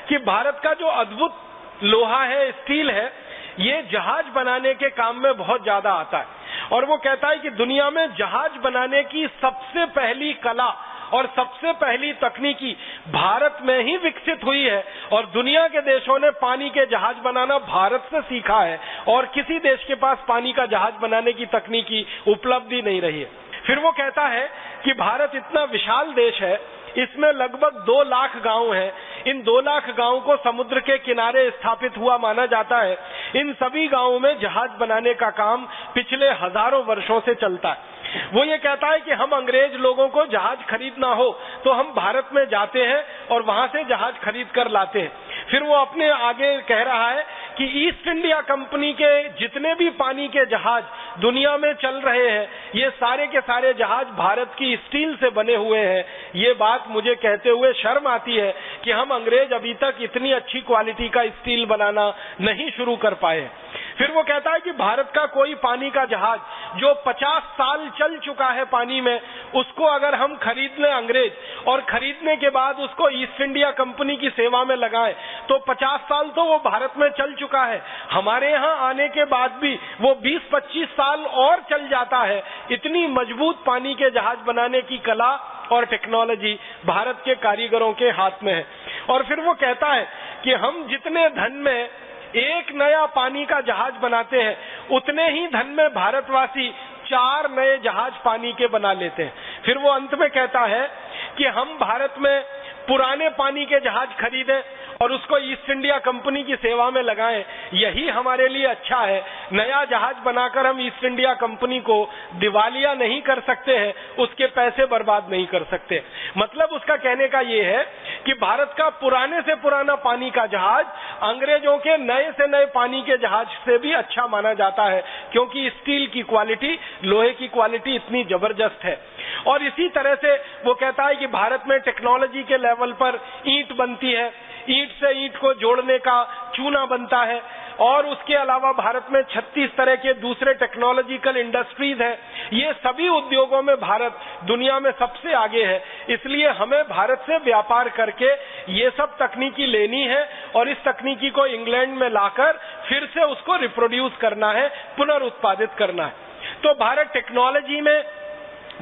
कि भारत का जो अद्भुत लोहा है, स्टील है, ये जहाज बनाने के काम में बहुत ज्यादा आता है। और वो कहता है कि दुनिया में जहाज बनाने की सबसे पहली कला और सबसे पहली तकनीकी भारत में ही विकसित हुई है, और दुनिया के देशों ने पानी के जहाज बनाना भारत से सीखा है, और किसी देश के पास पानी का जहाज बनाने की तकनीकी उपलब्धि नहीं रही है। फिर वो कहता है कि भारत इतना विशाल देश है, इसमें लगभग 2 लाख गांव हैं। इन 2 लाख गांव को समुद्र के किनारे स्थापित हुआ माना जाता है। इन सभी गांवों में जहाज बनाने का काम पिछले हजारों वर्षों से चलता है। वो ये कहता है कि हम अंग्रेज लोगों को जहाज खरीदना हो तो हम भारत में जाते हैं और वहां से जहाज खरीद कर लाते हैं। फिर वो अपने आगे कह रहा है कि ईस्ट इंडिया कंपनी के जितने भी पानी के जहाज दुनिया में चल रहे हैं, ये सारे के सारे जहाज भारत की स्टील से बने हुए हैं। ये बात मुझे कहते हुए शर्म आती है कि हम अंग्रेज अभी तक इतनी अच्छी क्वालिटी का स्टील बनाना नहीं शुरू कर पाए। फिर वो कहता है कि भारत का कोई पानी का जहाज जो 50 साल चल चुका है पानी में, उसको अगर हम खरीद लें अंग्रेज, और खरीदने के बाद उसको ईस्ट इंडिया कंपनी की सेवा में लगाएं, तो 50 साल तो वो भारत में चल चुका है। हमारे यहाँ आने के बाद भी वो 20-25 साल और चल जाता है। इतनी मजबूत पानी के जहाज बनाने की कला और टेक्नोलॉजी भारत के कारीगरों के हाथ में है। और फिर वो कहता है कि हम जितने धन में एक नया पानी का जहाज बनाते हैं, उतने ही धन में भारतवासी 4 नए जहाज पानी के बना लेते हैं। फिर वो अंत में कहता है कि हम भारत में पुराने पानी के जहाज खरीदें और उसको ईस्ट इंडिया कंपनी की सेवा में लगाएं, यही हमारे लिए अच्छा है। नया जहाज बनाकर हम ईस्ट इंडिया कंपनी को दिवालिया नहीं कर सकते हैं, उसके पैसे बर्बाद नहीं कर सकते। मतलब उसका कहने का ये है कि भारत का पुराने से पुराना पानी का जहाज अंग्रेजों के नए से नए पानी के जहाज से भी अच्छा माना जाता है, क्योंकि स्टील की क्वालिटी, लोहे की क्वालिटी इतनी जबरदस्त है। और इसी तरह से वो कहता है कि भारत में टेक्नोलॉजी के लेवल पर ईंट बनती है, ईंट से ईंट को जोड़ने का चूना बनता है, और उसके अलावा भारत में 36 तरह के दूसरे टेक्नोलॉजिकल इंडस्ट्रीज हैं। ये सभी उद्योगों में भारत दुनिया में सबसे आगे है। इसलिए हमें भारत से व्यापार करके ये सब तकनीकी लेनी है और इस तकनीकी को इंग्लैंड में लाकर फिर से उसको रिप्रोड्यूस करना है, पुनर्उत्पादित करना है। तो भारत टेक्नोलॉजी में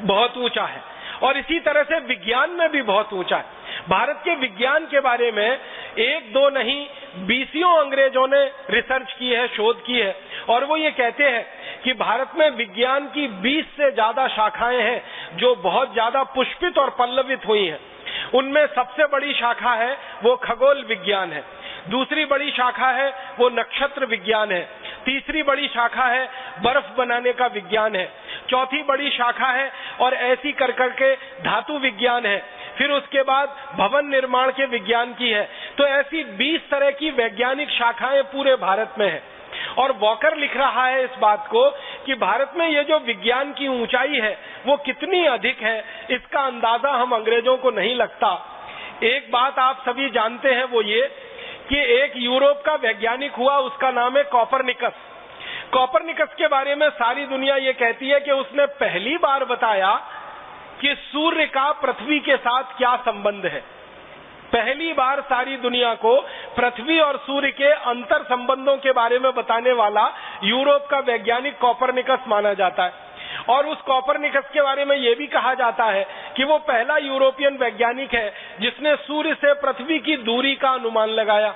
बहुत ऊंचा है और इसी तरह से विज्ञान में भी बहुत ऊंचा है। भारत के विज्ञान के बारे में 1-2 नहीं 20 अंग्रेजों ने रिसर्च की है, शोध की है, और वो ये कहते हैं कि भारत में विज्ञान की 20 से ज्यादा शाखाएं हैं जो बहुत ज्यादा पुष्पित और पल्लवित हुई हैं। उनमें सबसे बड़ी शाखा है वो खगोल विज्ञान है, दूसरी बड़ी शाखा है वो नक्षत्र विज्ञान है, तीसरी बड़ी शाखा है बर्फ बनाने का विज्ञान है, चौथी बड़ी शाखा है और ऐसी कर करके धातु विज्ञान है, फिर उसके बाद भवन निर्माण के विज्ञान की है। तो ऐसी 20 तरह की वैज्ञानिक शाखाएं पूरे भारत में है। और वॉकर लिख रहा है इस बात को कि भारत में ये जो विज्ञान की ऊंचाई है वो कितनी अधिक है, इसका अंदाजा हम अंग्रेजों को नहीं लगता। एक बात आप सभी जानते हैं वो ये कि एक यूरोप का वैज्ञानिक हुआ, उसका नाम है कॉपरनिकस। कोपरनिकस के बारे में सारी दुनिया ये कहती है कि उसने पहली बार बताया कि सूर्य का पृथ्वी के साथ क्या संबंध है। पहली बार सारी दुनिया को पृथ्वी और सूर्य के अंतर संबंधों के बारे में बताने वाला यूरोप का वैज्ञानिक कोपरनिकस माना जाता है। और उस कोपरनिकस के बारे में यह भी कहा जाता है कि वो पहला यूरोपियन वैज्ञानिक है जिसने सूर्य से पृथ्वी की दूरी का अनुमान लगाया।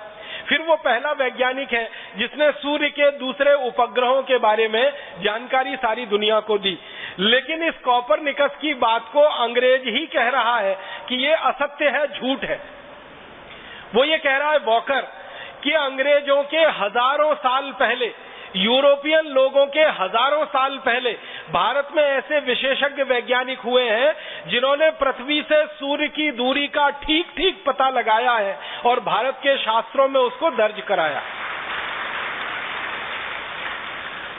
फिर वो पहला वैज्ञानिक है जिसने सूर्य के दूसरे उपग्रहों के बारे में जानकारी सारी दुनिया को दी। लेकिन इस कोपरनिकस की बात को अंग्रेज ही कह रहा है कि ये असत्य है, झूठ है। वो ये कह रहा है वॉकर कि अंग्रेजों के हजारों साल पहले, यूरोपियन लोगों के हजारों साल पहले भारत में ऐसे विशेषज्ञ वैज्ञानिक हुए हैं जिन्होंने पृथ्वी से सूर्य की दूरी का ठीक ठीक पता लगाया है और भारत के शास्त्रों में उसको दर्ज कराया।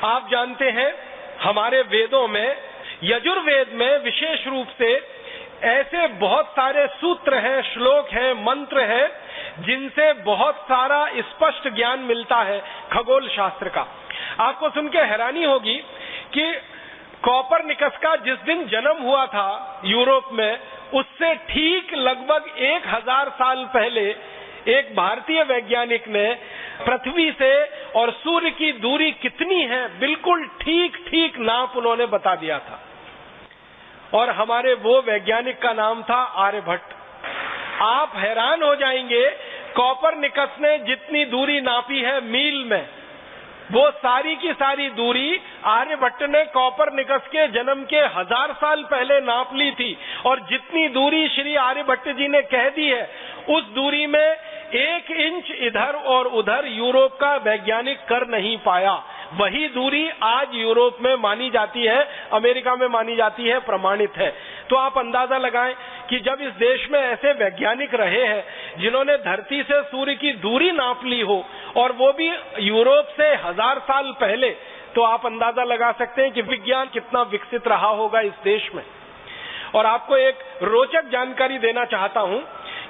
आप जानते हैं हमारे वेदों में, यजुर्वेद में विशेष रूप से ऐसे बहुत सारे सूत्र हैं, श्लोक हैं, मंत्र हैं जिनसे बहुत सारा स्पष्ट ज्ञान मिलता है खगोल शास्त्र का। आपको सुन के हैरानी होगी कि कोपरनिकस का जिस दिन जन्म हुआ था यूरोप में, उससे ठीक लगभग 1000 साल पहले एक भारतीय वैज्ञानिक ने पृथ्वी से और सूर्य की दूरी कितनी है बिल्कुल ठीक ठीक नाप उन्होंने बता दिया था। और हमारे वो वैज्ञानिक का नाम था आर्यभट्ट। आप हैरान हो जाएंगे, कोपरनिकस ने जितनी दूरी नापी है मील में, वो सारी की सारी दूरी आर्यभट्ट ने कोपरनिकस के जन्म के 1000 साल पहले नाप ली थी। और जितनी दूरी श्री आर्यभट्ट जी ने कह दी है, उस दूरी में 1 इंच इधर और उधर यूरोप का वैज्ञानिक कर नहीं पाया। वही दूरी आज यूरोप में मानी जाती है, अमेरिका में मानी जाती है, प्रमाणित है। तो आप अंदाजा लगाएं कि जब इस देश में ऐसे वैज्ञानिक रहे हैं जिन्होंने धरती से सूर्य की दूरी नाप ली हो, और वो भी यूरोप से 1000 साल पहले, तो आप अंदाजा लगा सकते हैं कि विज्ञान कितना विकसित रहा होगा इस देश में। और आपको एक रोचक जानकारी देना चाहता हूं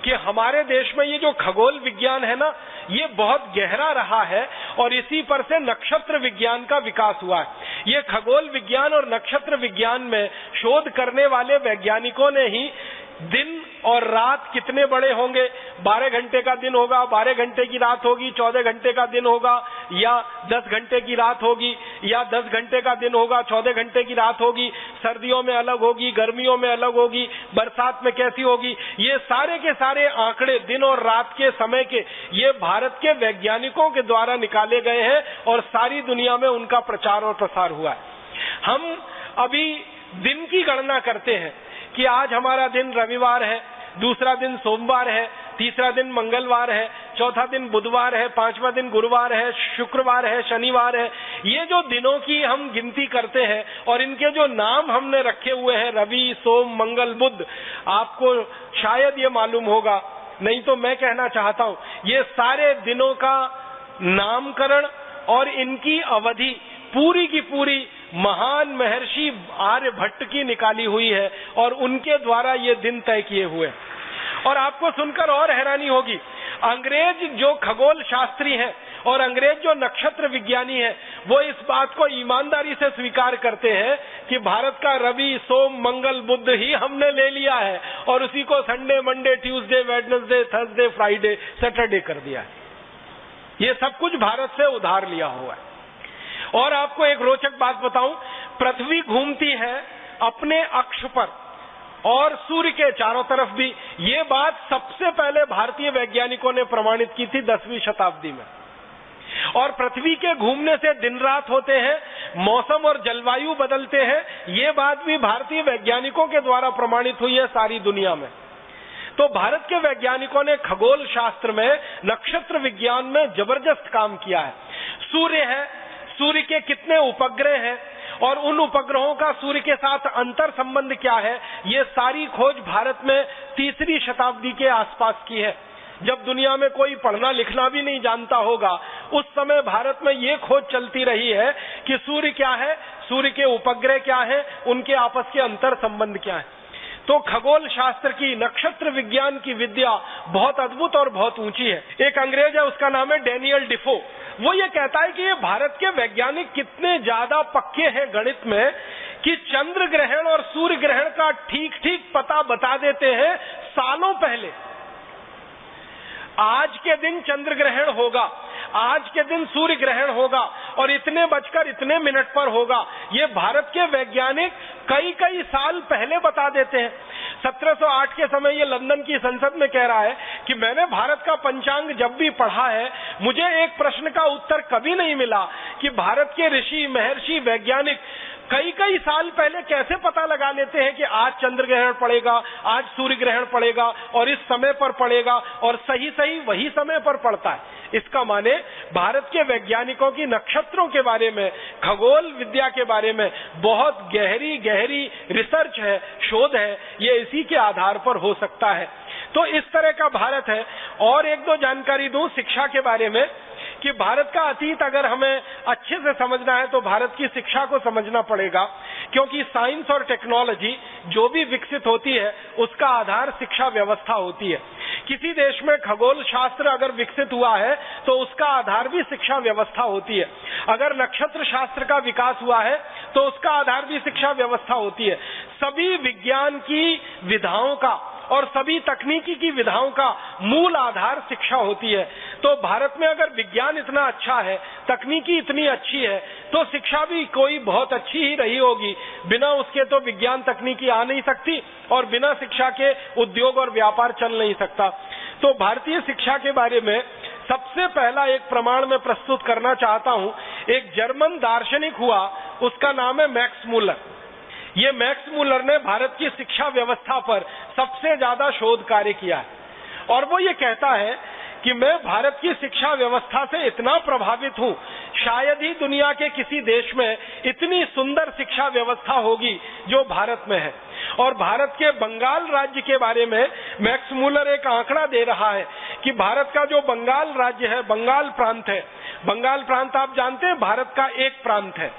कि हमारे देश में ये जो खगोल विज्ञान है ना, ये बहुत गहरा रहा है और इसी पर से नक्षत्र विज्ञान का विकास हुआ है। ये खगोल विज्ञान और नक्षत्र विज्ञान में शोध करने वाले वैज्ञानिकों ने ही दिन और रात कितने बड़े होंगे, 12 घंटे का दिन होगा, 12 घंटे की रात होगी, 14 घंटे का दिन होगा, या 10 घंटे की रात होगी, या 10 घंटे का दिन होगा, 14 घंटे की रात होगी, सर्दियों में अलग होगी, गर्मियों में अलग होगी, बरसात में कैसी होगी, ये सारे के सारे आंकड़े दिन और रात के समय के, ये भारत के वैज्ञानिकों के द्वारा निकाले गए हैं और सारी दुनिया में उनका प्रचार और प्रसार हुआ है। हम अभी दिन की गणना करते हैं कि आज हमारा दिन रविवार है, दूसरा दिन सोमवार है, तीसरा दिन मंगलवार है, चौथा दिन बुधवार है, पांचवा दिन गुरुवार है, शुक्रवार है, शनिवार है। ये जो दिनों की हम गिनती करते हैं और इनके जो नाम हमने रखे हुए हैं, रवि, सोम, मंगल, बुध, आपको शायद ये मालूम होगा, नहीं तो मैं कहना चाहता हूं, ये सारे दिनों का नामकरण और इनकी अवधि पूरी की पूरी महान महर्षि आर्यभट्ट की निकाली हुई है और उनके द्वारा ये दिन तय किए हुए। और आपको सुनकर और हैरानी होगी, अंग्रेज जो खगोल शास्त्री हैं और अंग्रेज जो नक्षत्र विज्ञानी हैं, वो इस बात को ईमानदारी से स्वीकार करते हैं कि भारत का रवि, सोम, मंगल, बुध ही हमने ले लिया है और उसी को Sunday, Monday, Tuesday, Wednesday, Thursday, Friday, Saturday कर दिया है। ये सब कुछ भारत से उधार लिया हुआ है। और आपको एक रोचक बात बताऊं, पृथ्वी घूमती है अपने अक्ष पर और सूर्य के चारों तरफ भी। ये बात सबसे पहले भारतीय वैज्ञानिकों ने प्रमाणित की थी 10वीं शताब्दी में। और पृथ्वी के घूमने से दिन रात होते हैं, मौसम और जलवायु बदलते हैं, ये बात भी भारतीय वैज्ञानिकों के द्वारा प्रमाणित हुई है सारी दुनिया में। तो भारत के वैज्ञानिकों ने खगोल शास्त्र में, नक्षत्र विज्ञान में जबरदस्त काम किया है। सूर्य है, सूर्य के कितने उपग्रह हैं और उन उपग्रहों का सूर्य के साथ अंतर संबंध क्या है, ये सारी खोज भारत में 3री शताब्दी के आसपास की है। जब दुनिया में कोई पढ़ना लिखना भी नहीं जानता होगा, उस समय भारत में ये खोज चलती रही है कि सूर्य क्या है, सूर्य के उपग्रह क्या है, उनके आपस के अंतर संबंध क्या है। तो खगोल शास्त्र की, नक्षत्र विज्ञान की विद्या बहुत अद्भुत और बहुत ऊंची है। एक अंग्रेज है, उसका नाम है डेनियल डिफो। वो ये कहता है कि ये भारत के वैज्ञानिक कितने ज्यादा पक्के हैं गणित में कि चंद्र ग्रहण और सूर्य ग्रहण का ठीक ठीक पता बता देते हैं सालों पहले। आज के दिन चंद्र ग्रहण होगा, आज के दिन सूर्य ग्रहण होगा और इतने बजकर इतने मिनट पर होगा, ये भारत के वैज्ञानिक कई कई साल पहले बता देते हैं। 1708 के समय ये लंदन की संसद में कह रहा है कि मैंने भारत का पंचांग जब भी पढ़ा है, मुझे एक प्रश्न का उत्तर कभी नहीं मिला कि भारत के ऋषि, महर्षि, वैज्ञानिक कई कई साल पहले कैसे पता लगा लेते हैं कि आज चंद्र ग्रहण पड़ेगा, आज सूर्य ग्रहण पड़ेगा और इस समय पर पड़ेगा, और सही सही वही समय पर पड़ता है। इसका माने भारत के वैज्ञानिकों की नक्षत्रों के बारे में, खगोल विद्या के बारे में बहुत गहरी गहरी रिसर्च है, शोध है, ये इसी के आधार पर हो सकता है। तो इस तरह का भारत है। और एक दो जानकारी दूं शिक्षा के बारे में कि भारत का अतीत अगर हमें अच्छे से समझना है तो भारत की शिक्षा को समझना पड़ेगा, क्योंकि साइंस और टेक्नोलॉजी जो भी विकसित होती है उसका आधार शिक्षा व्यवस्था होती है। किसी देश में खगोल शास्त्र अगर विकसित हुआ है तो उसका आधार भी शिक्षा व्यवस्था होती है। अगर नक्षत्र शास्त्र का विकास हुआ है तो उसका आधार भी शिक्षा व्यवस्था होती है। सभी विज्ञान की विधाओं का और सभी तकनीकी की विधाओं का मूल आधार शिक्षा होती है। तो भारत में अगर विज्ञान इतना अच्छा है, तकनीकी इतनी अच्छी है, तो शिक्षा भी कोई बहुत अच्छी ही रही होगी। बिना उसके तो विज्ञान तकनीकी आ नहीं सकती और बिना शिक्षा के उद्योग और व्यापार चल नहीं सकता। तो भारतीय शिक्षा के बारे में सबसे पहला एक प्रमाण मैं प्रस्तुत करना चाहता हूं। एक जर्मन दार्शनिक हुआ, उसका नाम है मैक्स मूलर। ये मैक्स मूलर ने भारत की शिक्षा व्यवस्था पर सबसे ज्यादा शोध कार्य किया है और वो ये कहता है कि मैं भारत की शिक्षा व्यवस्था से इतना प्रभावित हूं, शायद ही दुनिया के किसी देश में इतनी सुंदर शिक्षा व्यवस्था होगी जो भारत में है। और भारत के बंगाल राज्य के बारे में मैक्स मूलर एक आंकड़ा दे रहा है कि भारत का जो बंगाल राज्य है, बंगाल प्रांत है, बंगाल प्रांत आप जानते हैं भारत का एक प्रांत है।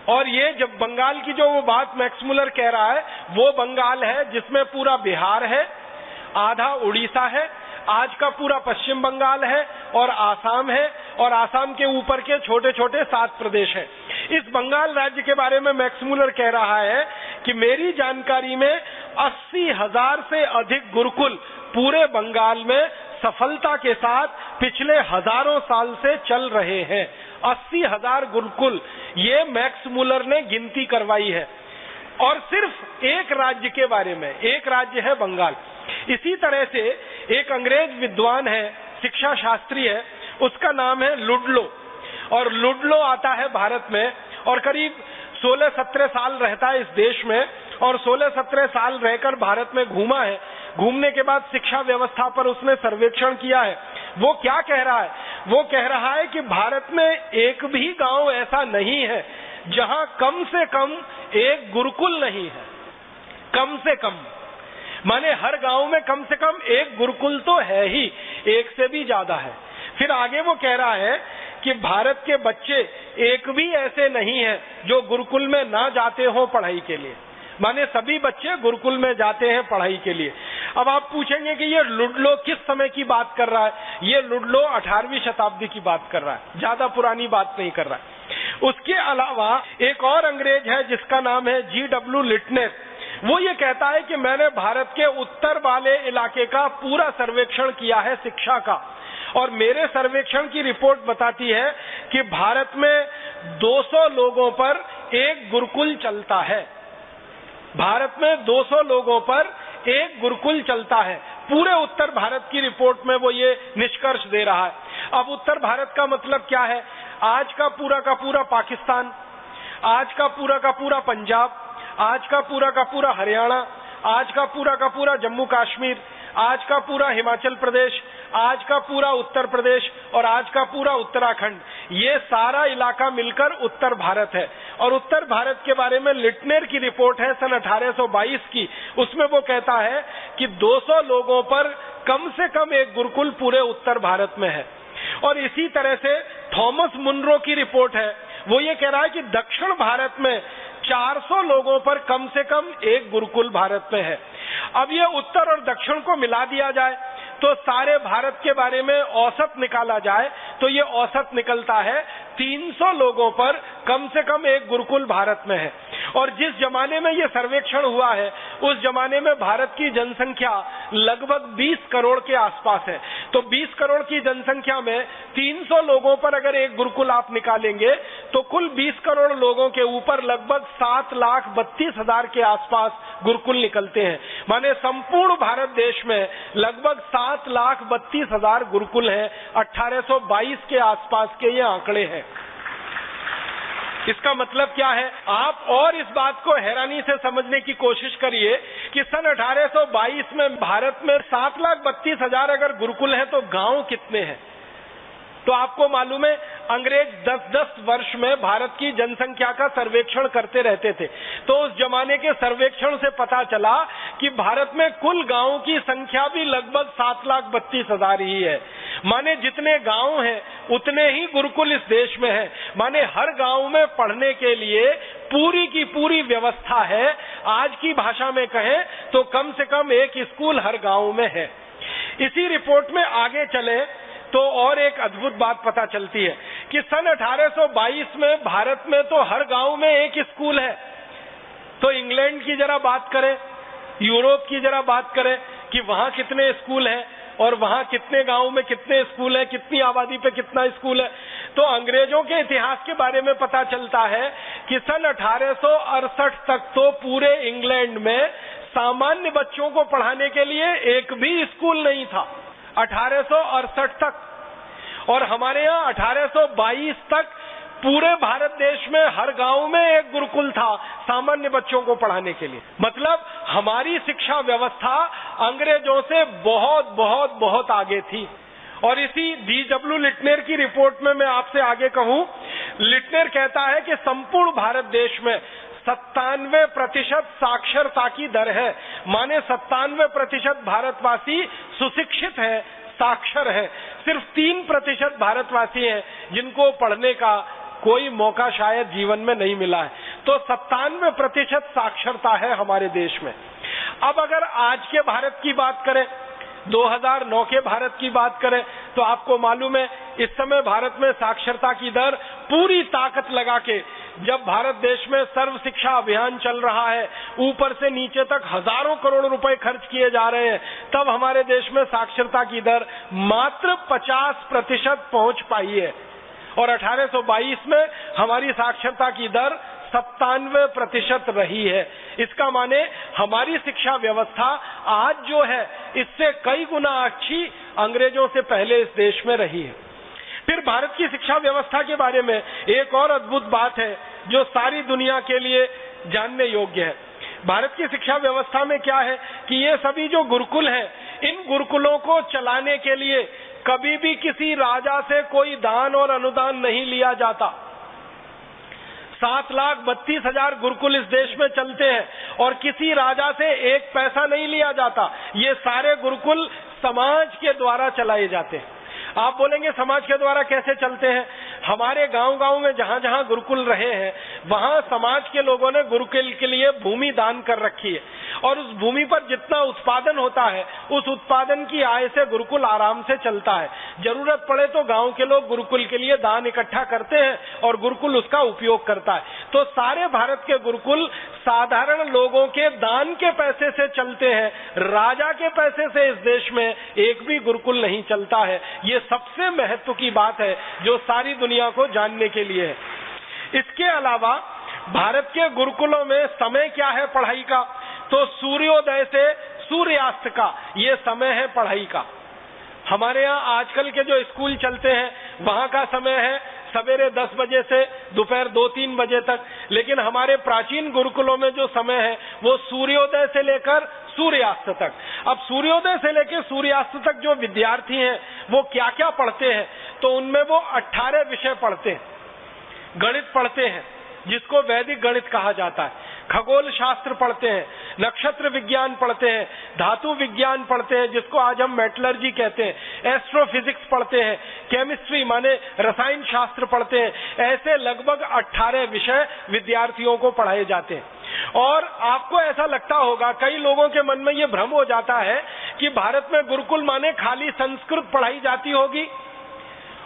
और ये जब बंगाल की जो वो बात मैक्स मूलर कह रहा है, वो बंगाल है जिसमें पूरा बिहार है, आधा उड़ीसा है, आज का पूरा पश्चिम बंगाल है और आसाम है, और आसाम के ऊपर के छोटे छोटे 7 प्रदेश हैं। इस बंगाल राज्य के बारे में मैक्स मूलर कह रहा है कि मेरी जानकारी में 80,000 से अधिक गुरुकुल पूरे बंगाल में सफलता के साथ पिछले हजारों साल से चल रहे हैं। 80,000 गुरुकुल, ये मैक्स मूलर ने गिनती करवाई है। और सिर्फ एक राज्य के बारे में, एक राज्य है बंगाल। इसी तरह से एक अंग्रेज विद्वान है, शिक्षा शास्त्री है, उसका नाम है लुडलो, और लुडलो आता है भारत में और करीब 16-17 साल रहता है इस देश में, और 16-17 साल रहकर भारत में घूमा है। घूमने के बाद शिक्षा व्यवस्था पर उसने सर्वेक्षण किया है। वो क्या कह रहा है? वो कह रहा है कि भारत में एक भी गांव ऐसा नहीं है जहां कम से कम एक गुरुकुल नहीं है। कम से कम माने हर गांव में कम से कम एक गुरुकुल तो है ही, एक से भी ज्यादा है। फिर आगे वो कह रहा है कि भारत के बच्चे एक भी ऐसे नहीं है जो गुरुकुल में ना जाते हो पढ़ाई के लिए, माने सभी बच्चे गुरुकुल में जाते हैं पढ़ाई के लिए। अब आप पूछेंगे कि ये लुडलो किस समय की बात कर रहा है? ये लुडलो 18वीं शताब्दी की बात कर रहा है, ज्यादा पुरानी बात नहीं कर रहा है। उसके अलावा एक और अंग्रेज है जिसका नाम है G.W. लिटनेर। वो ये कहता है कि मैंने भारत के उत्तर वाले इलाके का पूरा सर्वेक्षण किया है शिक्षा का, और मेरे सर्वेक्षण की रिपोर्ट बताती है कि भारत में 200 लोगों पर एक गुरुकुल चलता है। भारत में 200 लोगों पर एक गुरुकुल चलता है। पूरे उत्तर भारत की रिपोर्ट में वो ये निष्कर्ष दे रहा है। अब उत्तर भारत का मतलब क्या है? आज का पूरा पाकिस्तान, आज का पूरा पंजाब, आज का पूरा हरियाणा, आज का पूरा जम्मू कश्मीर, आज का पूरा हिमाचल प्रदेश, आज का पूरा उत्तर प्रदेश और आज का पूरा उत्तराखंड, ये सारा इलाका मिलकर उत्तर भारत है। और उत्तर भारत के बारे में लिटनेर की रिपोर्ट है सन 1822 की, उसमें वो कहता है कि 200 लोगों पर कम से कम एक गुरुकुल पूरे उत्तर भारत में है। और इसी तरह से थॉमस मुनरो की रिपोर्ट है, वो ये कह रहा है कि दक्षिण भारत में 400 लोगों पर कम से कम एक गुरुकुल भारत में है। अब ये उत्तर और दक्षिण को मिला दिया जाए तो सारे भारत के बारे में औसत निकाला जाए तो ये औसत निकलता है 300 लोगों पर कम से कम एक गुरुकुल भारत में है। और जिस जमाने में ये सर्वेक्षण हुआ है उस जमाने में भारत की जनसंख्या लगभग 20 करोड़ के आसपास है। तो 20 करोड़ की जनसंख्या में 300 लोगों पर अगर एक गुरुकुल आप निकालेंगे तो कुल 20 करोड़ लोगों के ऊपर लगभग 7,32,000 के आसपास गुरुकुल निकलते हैं। माने संपूर्ण भारत देश में लगभग 7,32,000 गुरुकुल हैं। 1822 के आसपास के ये आंकड़े हैं। इसका मतलब क्या है? आप और इस बात को हैरानी से समझने की कोशिश करिए कि सन 1822 में भारत में 7,32,000 अगर गुरुकुल हैं तो गांव कितने हैं? तो आपको मालूम है अंग्रेज 10-10 वर्ष में भारत की जनसंख्या का सर्वेक्षण करते रहते थे। तो उस जमाने के सर्वेक्षण से पता चला कि भारत में कुल गांवों की संख्या भी लगभग 7,32,000 ही है। माने जितने गांव हैं उतने ही गुरुकुल इस देश में हैं। माने हर गांव में पढ़ने के लिए पूरी की पूरी व्यवस्था है। आज की भाषा में कहें तो कम से कम एक स्कूल हर गांव में है। इसी रिपोर्ट में आगे चले तो और एक अद्भुत बात पता चलती है कि सन 1822 में भारत में तो हर गांव में एक स्कूल है। तो इंग्लैंड की जरा बात करें, यूरोप की जरा बात करें कि वहां कितने स्कूल हैं और वहां कितने गांव में कितने स्कूल हैं, कितनी आबादी पे कितना स्कूल है। तो अंग्रेजों के इतिहास के बारे में पता चलता है कि सन 1868 तक तो पूरे इंग्लैंड में सामान्य बच्चों को पढ़ाने के लिए एक भी स्कूल नहीं था। 1868 तक। और हमारे यहाँ 1822 तक पूरे भारत देश में हर गांव में एक गुरुकुल था सामान्य बच्चों को पढ़ाने के लिए। मतलब हमारी शिक्षा व्यवस्था अंग्रेजों से बहुत बहुत बहुत आगे थी। और इसी D.W. लिटनेर की रिपोर्ट में मैं आपसे आगे कहूं, लिटनेर कहता है कि संपूर्ण भारत देश में 97% साक्षरता की दर है। माने 97% भारतवासी सुशिक्षित है, साक्षर है। सिर्फ 3% भारतवासी हैं जिनको पढ़ने का कोई मौका शायद जीवन में नहीं मिला है। तो 97% साक्षरता है हमारे देश में। अब अगर आज के भारत की बात करें, 2009 के भारत की बात करें तो आपको मालूम है इस समय भारत में साक्षरता की दर पूरी ताकत लगा के, जब भारत देश में सर्व शिक्षा अभियान चल रहा है, ऊपर से नीचे तक हजारों करोड़ रुपए खर्च किए जा रहे हैं, तब हमारे देश में साक्षरता की दर मात्र 50% पहुंच पाई है। और 1822 में हमारी साक्षरता की दर 97% रही है। इसका माने हमारी शिक्षा व्यवस्था आज जो है इससे कई गुना अच्छी अंग्रेजों से पहले इस देश में रही है। फिर भारत की शिक्षा व्यवस्था के बारे में एक और अद्भुत बात है जो सारी दुनिया के लिए जानने योग्य है। भारत की शिक्षा व्यवस्था में क्या है कि ये सभी जो गुरुकुल हैं, इन गुरुकुलों को चलाने के लिए कभी भी किसी राजा से कोई दान और अनुदान नहीं लिया जाता। 7,32,000 गुरुकुल इस देश में चलते हैं और किसी राजा से एक पैसा नहीं लिया जाता। ये सारे गुरुकुल समाज के द्वारा चलाए जाते हैं। आप बोलेंगे समाज के द्वारा कैसे चलते हैं? हमारे गांव-गांव में जहां जहां गुरुकुल रहे हैं वहां समाज के लोगों ने गुरुकुल के लिए भूमि दान कर रखी है और उस भूमि पर जितना उत्पादन होता है उस उत्पादन की आय से गुरुकुल आराम से चलता है। जरूरत पड़े तो गांव के लोग गुरुकुल के लिए दान इकट्ठा करते हैं और गुरुकुल उसका उपयोग करता है। तो सारे भारत के गुरुकुल साधारण लोगों के दान के पैसे से चलते हैं। राजा के पैसे से इस देश में एक भी गुरुकुल नहीं चलता है। ये सबसे महत्व की बात है जो सारी दुनिया को जानने के लिए है। इसके अलावा भारत के गुरुकुलों में समय क्या है पढ़ाई का? तो सूर्योदय से सूर्यास्त का ये समय है पढ़ाई का। हमारे यहाँ आजकल के जो स्कूल चलते हैं वहां का समय है सवेरे 10 बजे से दोपहर 2-3 बजे तक, लेकिन हमारे प्राचीन गुरुकुलों में जो समय है वो सूर्योदय से लेकर सूर्यास्त तक। अब सूर्योदय से लेकर सूर्यास्त तक जो विद्यार्थी हैं वो क्या क्या पढ़ते हैं? तो उनमें वो 18 विषय पढ़ते हैं। गणित पढ़ते हैं जिसको वैदिक गणित कहा जाता है, खगोल शास्त्र पढ़ते हैं, नक्षत्र विज्ञान पढ़ते हैं, धातु विज्ञान पढ़ते हैं जिसको आज हम मेटलर्जी कहते हैं, एस्ट्रोफिजिक्स पढ़ते हैं, केमिस्ट्री माने रसायन शास्त्र पढ़ते हैं। ऐसे लगभग 18 विषय विद्यार्थियों को पढ़ाए जाते हैं। और आपको ऐसा लगता होगा, कई लोगों के मन में ये भ्रम हो जाता है कि भारत में गुरुकुल माने खाली संस्कृत पढ़ाई जाती होगी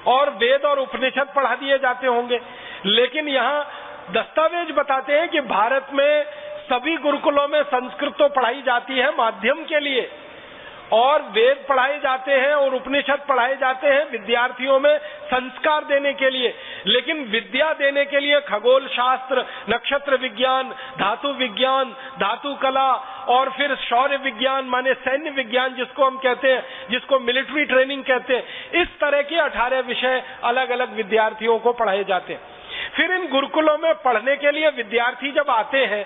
और वेद और उपनिषद पढ़ा दिए जाते होंगे। लेकिन यहाँ दस्तावेज बताते हैं कि भारत में सभी गुरुकुलों में संस्कृत तो पढ़ाई जाती है माध्यम के लिए, और वेद पढ़ाए जाते हैं और उपनिषद पढ़ाए जाते हैं विद्यार्थियों में संस्कार देने के लिए। लेकिन विद्या देने के लिए खगोल शास्त्र, नक्षत्र विज्ञान, धातु विज्ञान, धातु कला और फिर शौर्य विज्ञान माने सैन्य विज्ञान जिसको हम कहते हैं, जिसको मिलिट्री ट्रेनिंग कहते हैं, इस तरह के 18 विषय अलग अलग विद्यार्थियों को पढ़ाए जाते हैं। फिर इन गुरुकुलों में पढ़ने के लिए विद्यार्थी जब आते हैं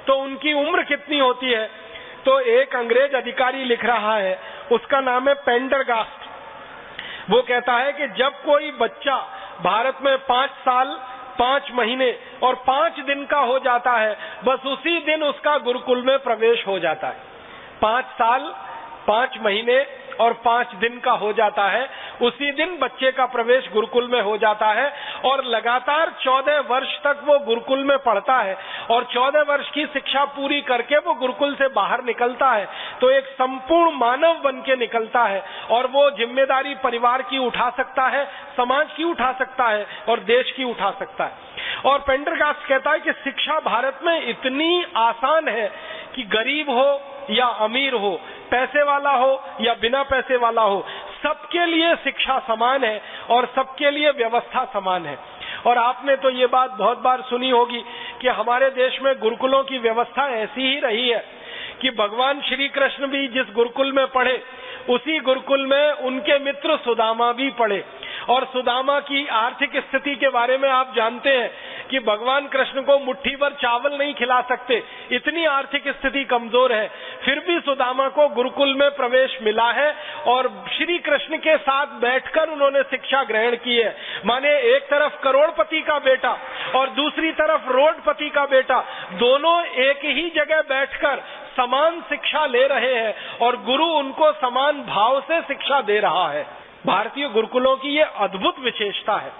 तो उनकी उम्र कितनी होती है? तो एक अंग्रेज अधिकारी लिख रहा है, उसका नाम है पेंडरगास्ट। वो कहता है कि जब कोई बच्चा भारत में 5 साल 5 महीने और 5 दिन का हो जाता है, बस उसी दिन उसका गुरुकुल में प्रवेश हो जाता है। 5 साल 5 महीने और 5 दिन का हो जाता है, उसी दिन बच्चे का प्रवेश गुरुकुल में हो जाता है और लगातार 14 वर्ष तक वो गुरुकुल में पढ़ता है और 14 वर्ष की शिक्षा पूरी करके वो गुरुकुल से बाहर निकलता है तो एक संपूर्ण मानव बन के निकलता है और वो जिम्मेदारी परिवार की उठा सकता है, समाज की उठा सकता है और देश की उठा सकता है। और पेंडरगास्ट कहता है कि शिक्षा भारत में इतनी आसान है कि गरीब हो या अमीर हो, पैसे वाला हो या बिना पैसे वाला हो, सबके लिए शिक्षा समान है और सबके लिए व्यवस्था समान है। और आपने तो ये बात बहुत बार सुनी होगी कि हमारे देश में गुरुकुलों की व्यवस्था ऐसी ही रही है कि भगवान श्री कृष्ण भी जिस गुरुकुल में पढ़े उसी गुरुकुल में उनके मित्र सुदामा भी पढ़े। और सुदामा की आर्थिक स्थिति के बारे में आप जानते हैं कि भगवान कृष्ण को मुट्ठी भर चावल नहीं खिला सकते, इतनी आर्थिक स्थिति कमजोर है। फिर भी सुदामा को गुरुकुल में प्रवेश मिला है और श्री कृष्ण के साथ बैठकर उन्होंने शिक्षा ग्रहण की है। माने एक तरफ करोड़पति का बेटा और दूसरी तरफ रोडपति का बेटा, दोनों एक ही जगह बैठकर समान शिक्षा ले रहे हैं और गुरु उनको समान भाव से शिक्षा दे रहा है। भारतीय गुरुकुलों की ये अद्भुत विशेषता है।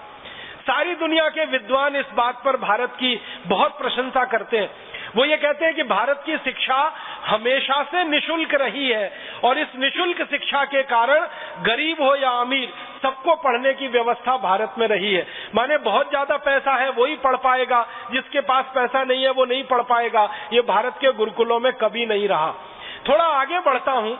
सारी दुनिया के विद्वान इस बात पर भारत की बहुत प्रशंसा करते हैं। वो ये कहते हैं कि भारत की शिक्षा हमेशा से निशुल्क रही है और इस निशुल्क शिक्षा के कारण गरीब हो या अमीर सबको पढ़ने की व्यवस्था भारत में रही है। माने बहुत ज्यादा पैसा है वही पढ़ पाएगा, जिसके पास पैसा नहीं है वो नहीं पढ़ पाएगा। ये भारत के गुरुकुलों में कभी नहीं रहा। थोड़ा आगे बढ़ता हूं,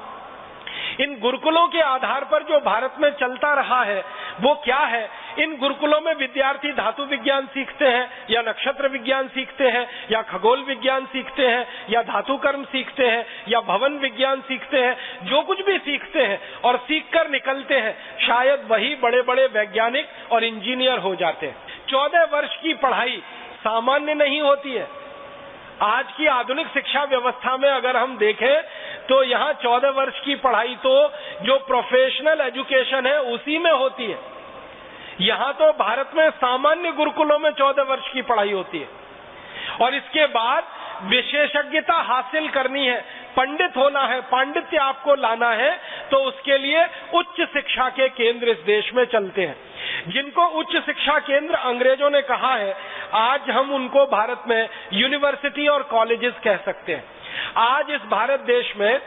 इन गुरुकुलों के आधार पर जो भारत में चलता रहा है वो क्या है? इन गुरुकुलों में विद्यार्थी धातु विज्ञान सीखते हैं या नक्षत्र विज्ञान सीखते हैं या खगोल विज्ञान सीखते हैं या धातु कर्म सीखते हैं या भवन विज्ञान सीखते हैं। जो कुछ भी सीखते हैं और सीखकर निकलते हैं शायद वही बड़े बड़े वैज्ञानिक और इंजीनियर हो जाते हैं। 14 वर्ष की पढ़ाई सामान्य नहीं होती है। आज की आधुनिक शिक्षा व्यवस्था में अगर हम देखें तो यहाँ 14 वर्ष की पढ़ाई तो जो प्रोफेशनल एजुकेशन है उसी में होती है। यहाँ तो भारत में सामान्य गुरुकुलों में 14 वर्ष की पढ़ाई होती है और इसके बाद विशेषज्ञता हासिल करनी है, पंडित होना है, पांडित्य आपको लाना है तो उसके लिए उच्च शिक्षा के केंद्र इस देश में चलते हैं, जिनको उच्च शिक्षा केंद्र अंग्रेजों ने कहा है। आज हम उनको भारत में यूनिवर्सिटी और कॉलेजेस कह सकते हैं। आज इस भारत देश में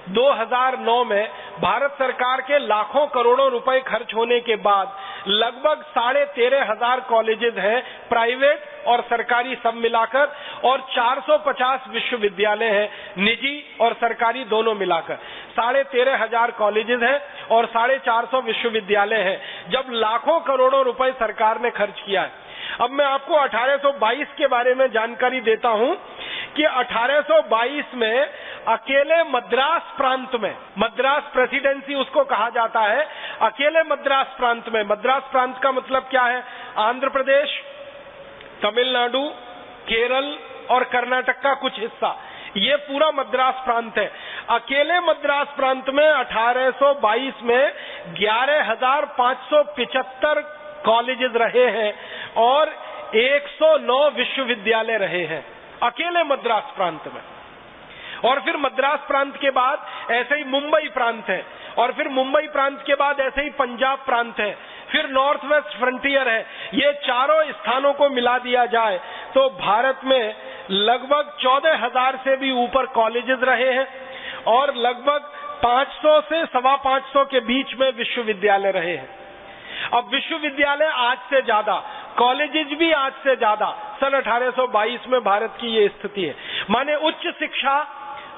2009 में भारत सरकार के लाखों करोड़ों रुपए खर्च होने के बाद लगभग 13,500 कॉलेजेस हैं, प्राइवेट और सरकारी सब मिलाकर, और 450 विश्वविद्यालय हैं, निजी और सरकारी दोनों मिलाकर। 13,500 कॉलेजेस हैं और 450 विश्वविद्यालय हैं। जब लाखों करोड़ों रुपए सरकार ने खर्च किया है। अब मैं आपको 1822 के बारे में जानकारी देता हूं कि 1822 में अकेले मद्रास प्रांत में, मद्रास प्रेसिडेंसी उसको कहा जाता है, अकेले मद्रास प्रांत में, मद्रास प्रांत का मतलब क्या है? आंध्र प्रदेश, तमिलनाडु, केरल और कर्नाटक का कुछ हिस्सा, ये पूरा मद्रास प्रांत है। अकेले मद्रास प्रांत में 1822 में 11,575 कॉलेजेस रहे हैं और 109 विश्वविद्यालय रहे हैं अकेले मद्रास प्रांत में। और फिर मद्रास प्रांत के बाद ऐसे ही मुंबई प्रांत है, और फिर मुंबई प्रांत के बाद ऐसे ही पंजाब प्रांत है, फिर नॉर्थ वेस्ट फ्रंटियर है। ये चारों स्थानों को मिला दिया जाए तो भारत में लगभग 14,000 से भी ऊपर कॉलेजेस रहे हैं और लगभग 500 से 525 के बीच में विश्वविद्यालय रहे हैं। अब विश्वविद्यालय आज से ज्यादा, कॉलेजेस भी आज से ज्यादा। सन 1822 में भारत की ये स्थिति है। माने उच्च शिक्षा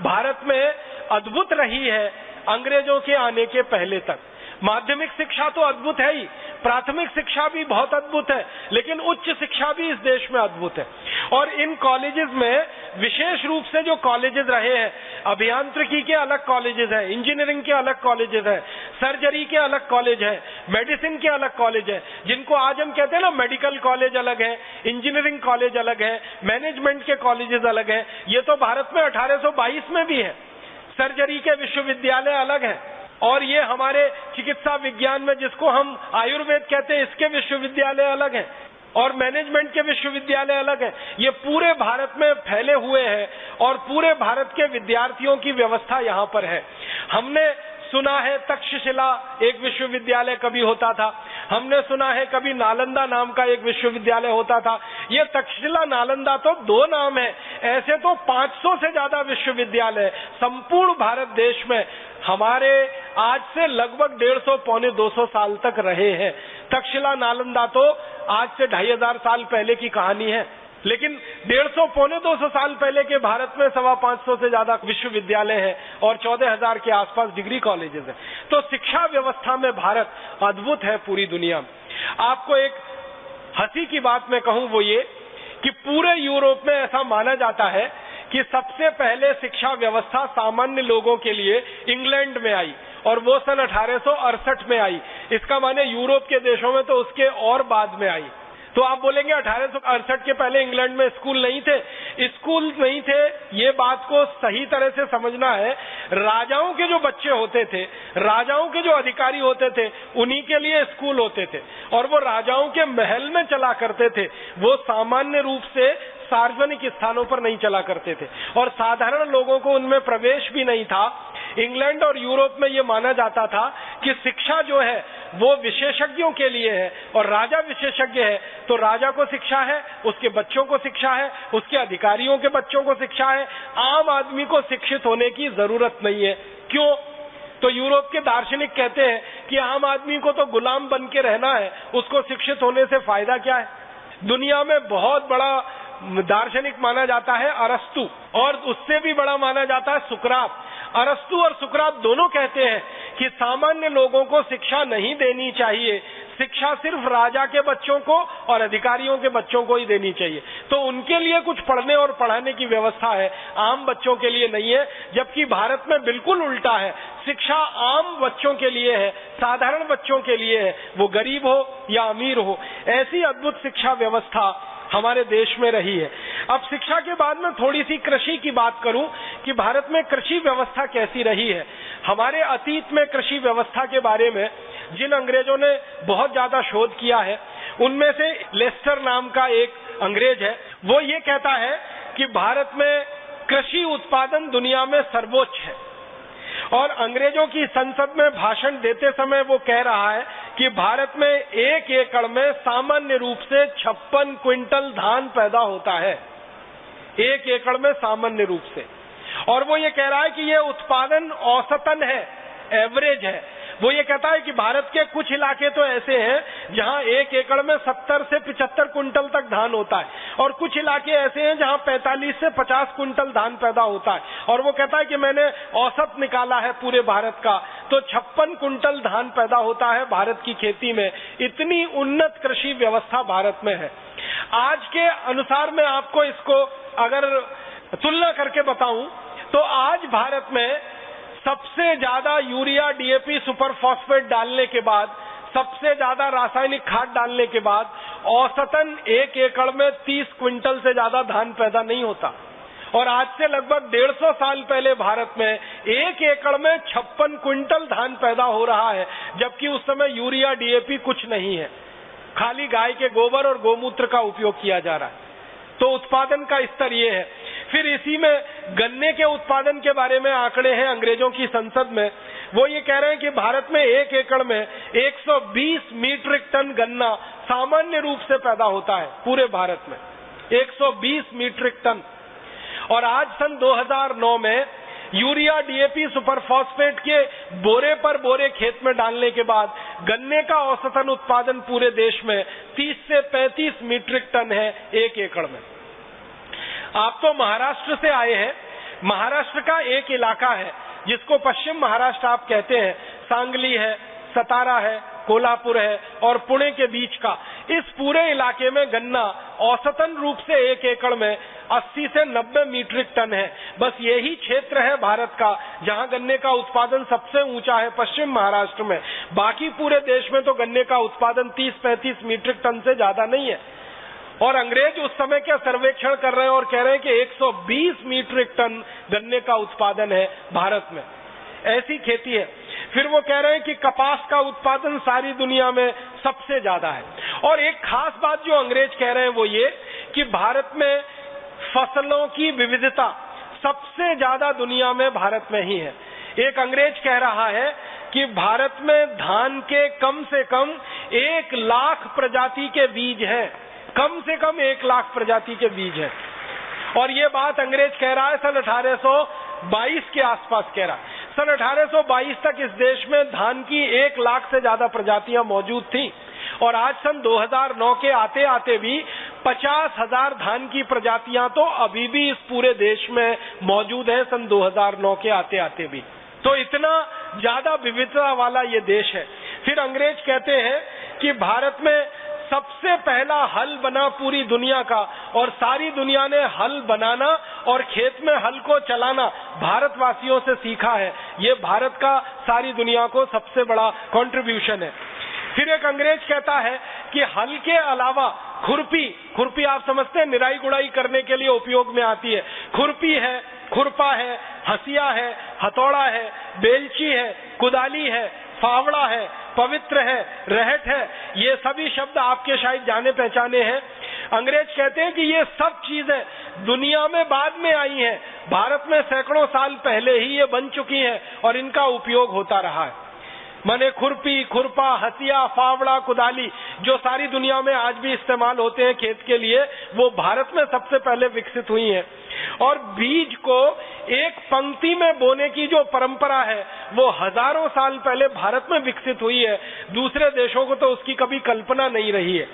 भारत में अद्भुत रही है अंग्रेजों के आने के पहले तक। माध्यमिक शिक्षा तो अद्भुत है ही, प्राथमिक शिक्षा भी बहुत अद्भुत है, लेकिन उच्च शिक्षा भी इस देश में अद्भुत है। और इन कॉलेजेस में विशेष रूप से जो कॉलेजेस रहे हैं, अभियांत्रिकी के अलग कॉलेजेस हैं, इंजीनियरिंग के अलग कॉलेजेस हैं, सर्जरी के अलग कॉलेज है, मेडिसिन के अलग कॉलेज है, जिनको आज हम कहते हैं ना मेडिकल कॉलेज अलग है, इंजीनियरिंग कॉलेज अलग है, मैनेजमेंट के कॉलेजेस अलग है। ये तो भारत में 1822 में भी है। सर्जरी के विश्वविद्यालय अलग है, और ये हमारे चिकित्सा विज्ञान में जिसको हम आयुर्वेद कहते हैं, इसके विश्वविद्यालय अलग हैं, और मैनेजमेंट के विश्वविद्यालय अलग है। ये पूरे भारत में फैले हुए हैं और पूरे भारत के विद्यार्थियों की व्यवस्था यहाँ पर है। हमने सुना है तक्षशिला एक विश्वविद्यालय कभी होता था, हमने सुना है कभी नालंदा नाम का एक विश्वविद्यालय होता था। ये तक्षशिला नालंदा तो दो नाम है, ऐसे तो 500 से ज्यादा विश्वविद्यालय संपूर्ण भारत देश में हमारे आज से लगभग 150 पौने 200 साल तक रहे हैं। तक्षशिला नालंदा तो आज से 2500 साल पहले की कहानी है, लेकिन 150 पौने 200 साल पहले के भारत में 550 से ज्यादा विश्वविद्यालय है और 14,000 के आसपास डिग्री कॉलेजेस हैं। तो शिक्षा व्यवस्था में भारत अद्भुत है पूरी दुनिया में। आपको एक हंसी की बात मैं कहूं, वो ये कि पूरे यूरोप में ऐसा माना जाता है कि सबसे पहले शिक्षा व्यवस्था सामान्य लोगों के लिए इंग्लैंड में आई, और वो सन 1868 में आई। इसका माने यूरोप के देशों में तो उसके और बाद में आई। तो आप बोलेंगे 1868 के पहले इंग्लैंड में स्कूल नहीं थे? स्कूल नहीं थे, ये बात को सही तरह से समझना है। राजाओं के जो बच्चे होते थे, राजाओं के जो अधिकारी होते थे, उन्हीं के लिए स्कूल होते थे, और वो राजाओं के महल में चला करते थे। वो सामान्य रूप से सार्वजनिक स्थानों पर नहीं चला करते थे, और साधारण लोगों को उनमें प्रवेश भी नहीं था। इंग्लैंड और यूरोप में ये माना जाता था कि शिक्षा जो है वो विशेषज्ञों के लिए है, और राजा विशेषज्ञ है तो राजा को शिक्षा है, उसके बच्चों को शिक्षा है, उसके अधिकारियों के बच्चों को शिक्षा है। आम आदमी को शिक्षित होने की जरूरत नहीं है। क्यों? तो यूरोप के दार्शनिक कहते हैं कि आम आदमी को तो गुलाम बन के रहना है, उसको शिक्षित होने से फायदा क्या है। दुनिया में बहुत बड़ा दार्शनिक माना जाता है अरस्तु, और उससे भी बड़ा माना जाता है सुकरात। अरस्तु और सुकरात दोनों कहते हैं कि सामान्य लोगों को शिक्षा नहीं देनी चाहिए, शिक्षा सिर्फ राजा के बच्चों को और अधिकारियों के बच्चों को ही देनी चाहिए। तो उनके लिए कुछ पढ़ने और पढ़ाने की व्यवस्था है, आम बच्चों के लिए नहीं है। जबकि भारत में बिल्कुल उल्टा है, शिक्षा आम बच्चों के लिए है, साधारण बच्चों के लिए है, वो गरीब हो या अमीर हो। ऐसी अद्भुत शिक्षा व्यवस्था हमारे देश में रही है। अब शिक्षा के बाद में थोड़ी सी कृषि की बात करूं कि भारत में कृषि व्यवस्था कैसी रही है। हमारे अतीत में कृषि व्यवस्था के बारे में जिन अंग्रेजों ने बहुत ज्यादा शोध किया है, उनमें से लेस्टर नाम का एक अंग्रेज है। वो ये कहता है कि भारत में कृषि उत्पादन दुनिया में सर्वोच्च है, और अंग्रेजों की संसद में भाषण देते समय वो कह रहा है कि भारत में 1 एकड़ में सामान्य रूप से 56 क्विंटल धान पैदा होता है, 1 एकड़ में सामान्य रूप से। और वो ये कह रहा है कि ये उत्पादन औसतन है, एवरेज है। वो ये कहता है कि भारत के कुछ इलाके तो ऐसे हैं जहां 1 एकड़ में 70 से 75 कुंटल तक धान होता है, और कुछ इलाके ऐसे हैं जहां 45 से 50 कुंटल धान पैदा होता है। और वो कहता है कि मैंने औसत निकाला है पूरे भारत का, तो 56 कुंटल धान पैदा होता है भारत की खेती में। इतनी उन्नत कृषि व्यवस्था भारत में है। आज के अनुसार मैं आपको इसको अगर तुलना करके बताऊं तो आज भारत में सबसे ज्यादा यूरिया, डीएपी, सुपर फॉस्फेट डालने के बाद, सबसे ज्यादा रासायनिक खाद डालने के बाद औसतन 1 एकड़ में 30 क्विंटल से ज्यादा धान पैदा नहीं होता। और आज से लगभग 150 साल पहले भारत में 1 एकड़ में 56 क्विंटल धान पैदा हो रहा है, जबकि उस समय यूरिया, डीएपी कुछ नहीं है, खाली गाय के गोबर और गोमूत्र का उपयोग किया जा रहा है। तो उत्पादन का स्तर ये है। फिर इसी में गन्ने के उत्पादन के बारे में आंकड़े हैं अंग्रेजों की संसद में। वो ये कह रहे हैं कि भारत में 1 एकड़ में 120 मीट्रिक टन गन्ना सामान्य रूप से पैदा होता है पूरे भारत में, 120 मीट्रिक टन। और आज सन 2009 में यूरिया, डीएपी, सुपर फॉस्फेट के बोरे पर बोरे खेत में डालने के बाद गन्ने का औसतन उत्पादन पूरे देश में 30 से 35 मीट्रिक टन है 1 एकड़ में। आप तो महाराष्ट्र से आए हैं। महाराष्ट्र का एक इलाका है जिसको पश्चिम महाराष्ट्र आप कहते हैं, सांगली है, सतारा है, कोल्हापुर है और पुणे के बीच का इस पूरे इलाके में गन्ना औसतन रूप से 1 एकड़ में 80 से 90 मीट्रिक टन है। बस यही क्षेत्र है भारत का जहां गन्ने का उत्पादन सबसे ऊंचा है, पश्चिम महाराष्ट्र में। बाकी पूरे देश में तो गन्ने का उत्पादन 30-35 मीट्रिक टन से ज्यादा नहीं है। और अंग्रेज उस समय का सर्वेक्षण कर रहे हैं और कह रहे हैं कि 120 मीट्रिक टन गन्ने का उत्पादन है भारत में। ऐसी खेती है। फिर वो कह रहे हैं कि कपास का उत्पादन सारी दुनिया में सबसे ज्यादा है। और एक खास बात जो अंग्रेज कह रहे हैं वो ये कि भारत में फसलों की विविधता सबसे ज्यादा दुनिया में भारत में ही है। एक अंग्रेज कह रहा है कि भारत में धान के कम से कम 1 लाख प्रजाति के बीज हैं, कम से कम 1 लाख प्रजाति के बीज हैं। और ये बात अंग्रेज कह रहा है सन 1822 के आसपास कह रहा है। सन 1822 तक इस देश में धान की 1 लाख से ज्यादा प्रजातियां मौजूद थी और आज सन 2009 के आते आते भी 50,000 धान की प्रजातियां तो अभी भी इस पूरे देश में मौजूद है, सन 2009 के आते आते भी। तो इतना ज्यादा विविधता वाला ये देश है। फिर अंग्रेज कहते हैं कि भारत में सबसे पहला हल बना पूरी दुनिया का और सारी दुनिया ने हल बनाना और खेत में हल को चलाना भारतवासियों से सीखा है। ये भारत का सारी दुनिया को सबसे बड़ा कंट्रीब्यूशन है। फिर एक अंग्रेज कहता है कि हल के अलावा खुरपी आप समझते हैं निराई गुड़ाई करने के लिए उपयोग में आती है। खुरपी है, खुरपा है, हसिया है, हथौड़ा है, बेलची है, कुदाली है, फावड़ा है, पवित्र है, रहट है। ये सभी शब्द आपके शायद जाने पहचाने हैं। अंग्रेज कहते हैं कि ये सब चीजें दुनिया में बाद में आई हैं, भारत में सैकड़ों साल पहले ही ये बन चुकी हैं और इनका उपयोग होता रहा है। माने खुरपी, खुरपा, हसिया, फावड़ा, कुदाली जो सारी दुनिया में आज भी इस्तेमाल होते हैं खेत के लिए, वो भारत में सबसे पहले विकसित हुई हैं। और बीज को एक पंक्ति में बोने की जो परंपरा है वो हजारों साल पहले भारत में विकसित हुई है। दूसरे देशों को तो उसकी कभी कल्पना नहीं रही है।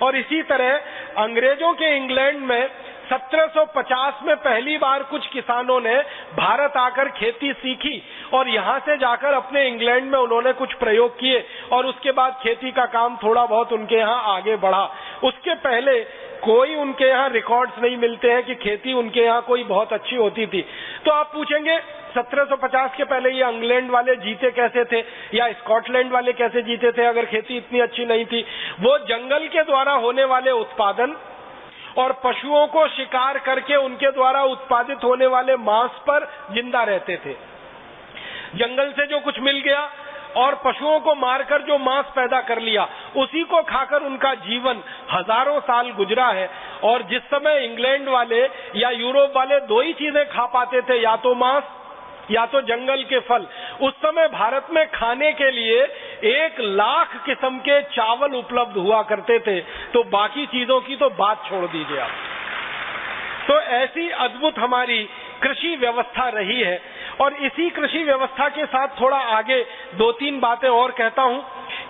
और इसी तरह अंग्रेजों के इंग्लैंड में 1750 में पहली बार कुछ किसानों ने भारत आकर खेती सीखी और यहां से जाकर अपने इंग्लैंड में उन्होंने कुछ प्रयोग किए और उसके बाद खेती का काम थोड़ा बहुत उनके यहाँ आगे बढ़ा। उसके पहले कोई उनके यहाँ रिकॉर्ड्स नहीं मिलते हैं कि खेती उनके यहाँ कोई बहुत अच्छी होती थी। तो आप पूछेंगे 1750 के पहले ये इंग्लैंड वाले जीते कैसे थे या स्कॉटलैंड वाले कैसे जीते थे अगर खेती इतनी अच्छी नहीं थी? वो जंगल के द्वारा होने वाले उत्पादन और पशुओं को शिकार करके उनके द्वारा उत्पादित होने वाले मांस पर जिंदा रहते थे। जंगल से जो कुछ मिल गया और पशुओं को मारकर जो मांस पैदा कर लिया उसी को खाकर उनका जीवन हजारों साल गुजरा है। और जिस समय इंग्लैंड वाले या यूरोप वाले 2 ही चीजें खा पाते थे, या तो मांस या तो जंगल के फल, उस समय भारत में खाने के लिए 1 लाख किस्म के चावल उपलब्ध हुआ करते थे। तो बाकी चीजों की तो बात छोड़ दीजिए आप। तो ऐसी अद्भुत हमारी कृषि व्यवस्था रही है। और इसी कृषि व्यवस्था के साथ थोड़ा आगे 2-3 बातें और कहता हूं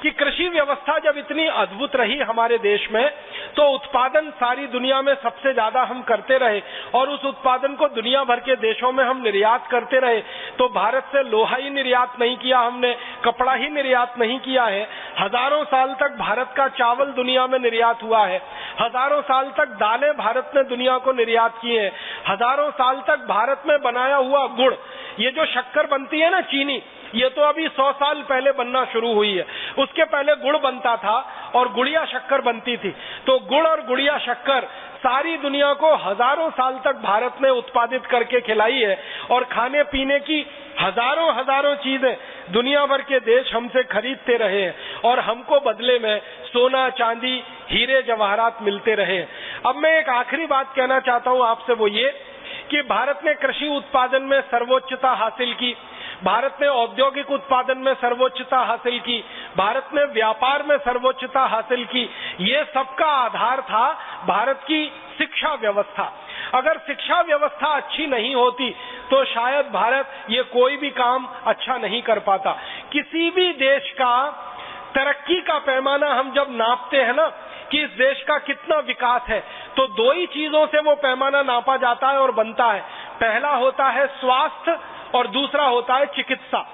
कि कृषि व्यवस्था जब इतनी अद्भुत रही हमारे देश में तो उत्पादन सारी दुनिया में सबसे ज्यादा हम करते रहे और उस उत्पादन को दुनिया भर के देशों में हम निर्यात करते रहे। तो भारत से लोहा ही निर्यात नहीं किया हमने, कपड़ा ही निर्यात नहीं किया है। हजारों साल तक भारत का चावल दुनिया में निर्यात हुआ है। हजारों साल तक दालें भारत ने दुनिया को निर्यात की है। हजारों साल तक भारत में बनाया हुआ गुड़, ये जो शक्कर बनती है ना, चीनी, ये तो अभी 100 साल पहले बनना शुरू हुई है। उसके पहले गुड़ बनता था और गुड़िया शक्कर बनती थी। तो गुड़ और गुड़िया शक्कर सारी दुनिया को हजारों साल तक भारत ने उत्पादित करके खिलाई है। और खाने पीने की हजारों चीजें दुनिया भर के देश हमसे खरीदते रहे हैं और हमको बदले में सोना, चांदी, हीरे, जवाहरात मिलते रहे। अब मैं एक आखिरी बात कहना चाहता हूं आपसे, वो ये कि भारत ने कृषि उत्पादन में सर्वोच्चता हासिल की, भारत ने औद्योगिक उत्पादन में सर्वोच्चता हासिल की, भारत ने व्यापार में सर्वोच्चता हासिल की। ये सबका आधार था भारत की शिक्षा व्यवस्था। अगर शिक्षा व्यवस्था अच्छी नहीं होती तो शायद भारत ये कोई भी काम अच्छा नहीं कर पाता। किसी भी देश का तरक्की का पैमाना हम जब नापते हैं ना कि इस देश का कितना विकास है, तो दो ही चीजों से वो पैमाना नापा जाता है और बनता है। पहला होता है स्वास्थ्य और दूसरा होता है चिकित्सा।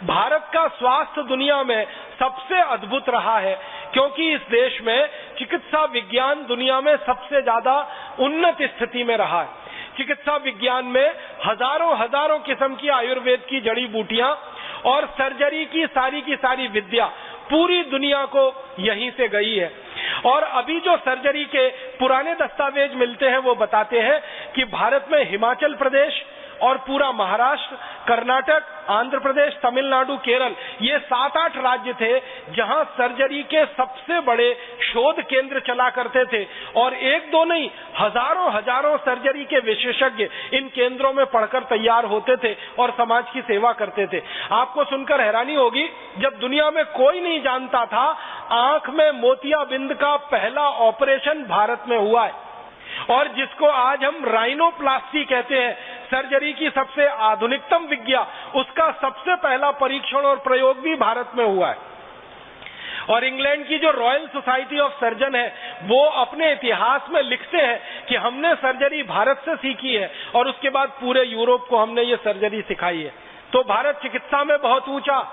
भारत का स्वास्थ्य दुनिया में सबसे अद्भुत रहा है, क्योंकि इस देश में चिकित्सा विज्ञान दुनिया में सबसे ज्यादा उन्नत स्थिति में रहा है। चिकित्सा विज्ञान में हजारों किस्म की आयुर्वेद की जड़ी बूटियां और सर्जरी की सारी विद्या पूरी दुनिया को यहीं से गई है। और अभी जो सर्जरी के पुराने दस्तावेज मिलते हैं वो बताते हैं कि भारत में हिमाचल प्रदेश और पूरा महाराष्ट्र, कर्नाटक, आंध्र प्रदेश, तमिलनाडु, केरल, ये 7-8 राज्य थे जहां सर्जरी के सबसे बड़े शोध केंद्र चला करते थे। और एक दो नहीं, हजारों सर्जरी के विशेषज्ञ इन केंद्रों में पढ़कर तैयार होते थे और समाज की सेवा करते थे। आपको सुनकर हैरानी होगी, जब दुनिया में कोई नहीं जानता था, आंख में मोतियाबिंद का पहला ऑपरेशन भारत में हुआ है। और जिसको आज हम राइनोप्लास्टी कहते हैं, सर्जरी की सबसे आधुनिकतम विज्ञा, उसका सबसे पहला परीक्षण और प्रयोग भी भारत में हुआ है। और इंग्लैंड की जो रॉयल सोसाइटी ऑफ सर्जन है, वो अपने इतिहास में लिखते हैं कि हमने सर्जरी भारत से सीखी है और उसके बाद पूरे यूरोप को हमने ये सर्जरी सिखाई है। तो भारत चिकित्सा में बहुत ऊंचा,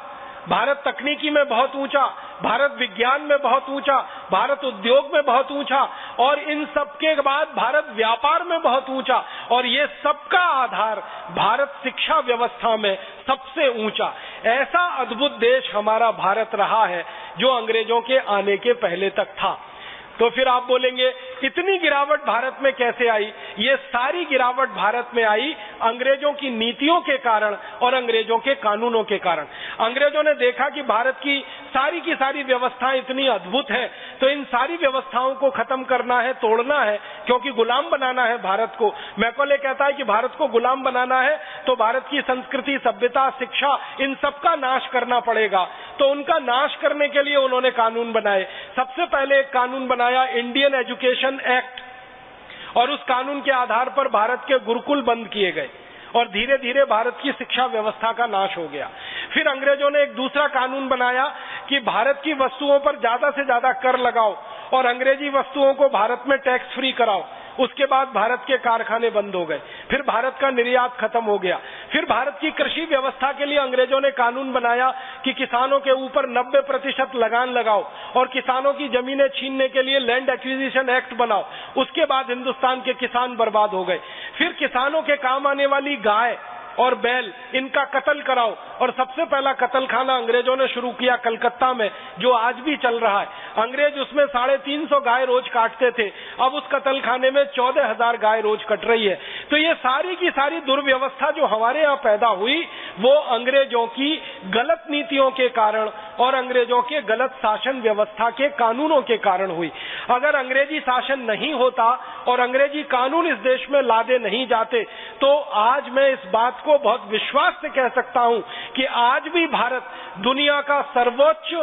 भारत तकनीकी में बहुत ऊंचा, भारत विज्ञान में बहुत ऊंचा, भारत उद्योग में बहुत ऊंचा, और इन सब के बाद भारत व्यापार में बहुत ऊंचा। और ये सबका आधार भारत शिक्षा व्यवस्था में सबसे ऊंचा। ऐसा अद्भुत देश हमारा भारत रहा है जो अंग्रेजों के आने के पहले तक था। तो फिर आप बोलेंगे इतनी गिरावट भारत में कैसे आई? ये सारी गिरावट भारत में आई अंग्रेजों की नीतियों के कारण और अंग्रेजों के कानूनों के कारण। अंग्रेजों ने देखा कि भारत की सारी व्यवस्थाएं इतनी अद्भुत हैं, तो इन सारी व्यवस्थाओं को खत्म करना है, तोड़ना है, क्योंकि गुलाम बनाना है भारत को। मैकॉले कहता है कि भारत को गुलाम बनाना है तो भारत की संस्कृति, सभ्यता, शिक्षा, इन सब का नाश करना पड़ेगा। तो उनका नाश करने के लिए उन्होंने कानून बनाए। सबसे पहले एक कानून बनाया, इंडियन एजुकेशन एक्ट, और उस कानून के आधार पर भारत के गुरुकुल बंद किए गए और धीरे धीरे भारत की शिक्षा व्यवस्था का नाश हो गया। फिर अंग्रेजों ने एक दूसरा कानून बनाया कि भारत की वस्तुओं पर ज्यादा से ज्यादा कर लगाओ और अंग्रेजी वस्तुओं को भारत में टैक्स फ्री कराओ। उसके बाद भारत के कारखाने बंद हो गए, फिर भारत का निर्यात खत्म हो गया। फिर भारत की कृषि व्यवस्था के लिए अंग्रेजों ने कानून बनाया कि किसानों के ऊपर 90% लगान लगाओ और किसानों की जमीनें छीनने के लिए लैंड एक्विजिशन एक्ट बनाओ। उसके बाद हिंदुस्तान के किसान बर्बाद हो गए। फिर किसानों के काम आने वाली गाय और बैल, इनका कत्ल कराओ। और सबसे पहला कत्ल खाना अंग्रेजों ने शुरू किया कलकत्ता में, जो आज भी चल रहा है। अंग्रेज उसमें 350 गाय रोज काटते थे, अब उस कत्ल खाने में 14,000 गाय रोज कट रही है। तो ये सारी की सारी दुर्व्यवस्था जो हमारे यहाँ पैदा हुई, वो अंग्रेजों की गलत नीतियों के कारण और अंग्रेजों के गलत शासन व्यवस्था के कानूनों के कारण हुई। अगर अंग्रेजी शासन नहीं होता और अंग्रेजी कानून इस देश में लादे नहीं जाते, तो आज मैं इस बात को बहुत विश्वास से कह सकता हूं कि आज भी भारत दुनिया का सर्वोच्च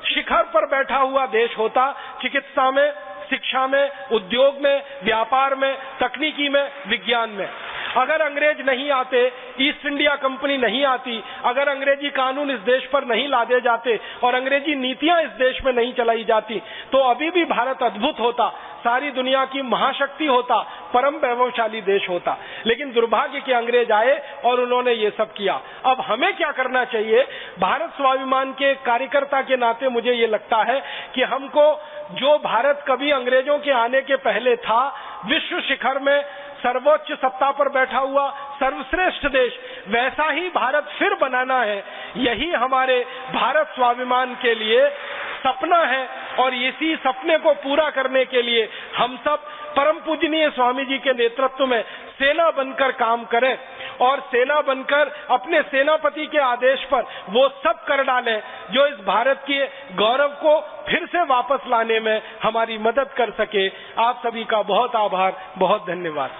शिखर पर बैठा हुआ देश होता, चिकित्सा में, शिक्षा में, उद्योग में, व्यापार में, तकनीकी में, विज्ञान में। अगर अंग्रेज नहीं आते, ईस्ट इंडिया कंपनी नहीं आती, अगर अंग्रेजी कानून इस देश पर नहीं लादे जाते और अंग्रेजी नीतियां इस देश में नहीं चलाई जाती, तो अभी भी भारत अद्भुत होता, सारी दुनिया की महाशक्ति होता, परम वैभवशाली देश होता। लेकिन दुर्भाग्य के अंग्रेज आए और उन्होंने ये सब किया। अब हमें क्या करना चाहिए? भारत स्वाभिमान के कार्यकर्ता के नाते मुझे ये लगता है कि हमको, जो भारत कभी अंग्रेजों के आने के पहले था, विश्व शिखर में सर्वोच्च सत्ता पर बैठा हुआ सर्वश्रेष्ठ देश, वैसा ही भारत फिर बनाना है। यही हमारे भारत स्वाभिमान के लिए सपना है और इसी सपने को पूरा करने के लिए हम सब परम पूजनीय स्वामी जी के नेतृत्व में सेना बनकर काम करें और सेना बनकर अपने सेनापति के आदेश पर वो सब कर डालें जो इस भारत के गौरव को फिर से वापस लाने में हमारी मदद कर सके। आप सभी का बहुत आभार, बहुत धन्यवाद।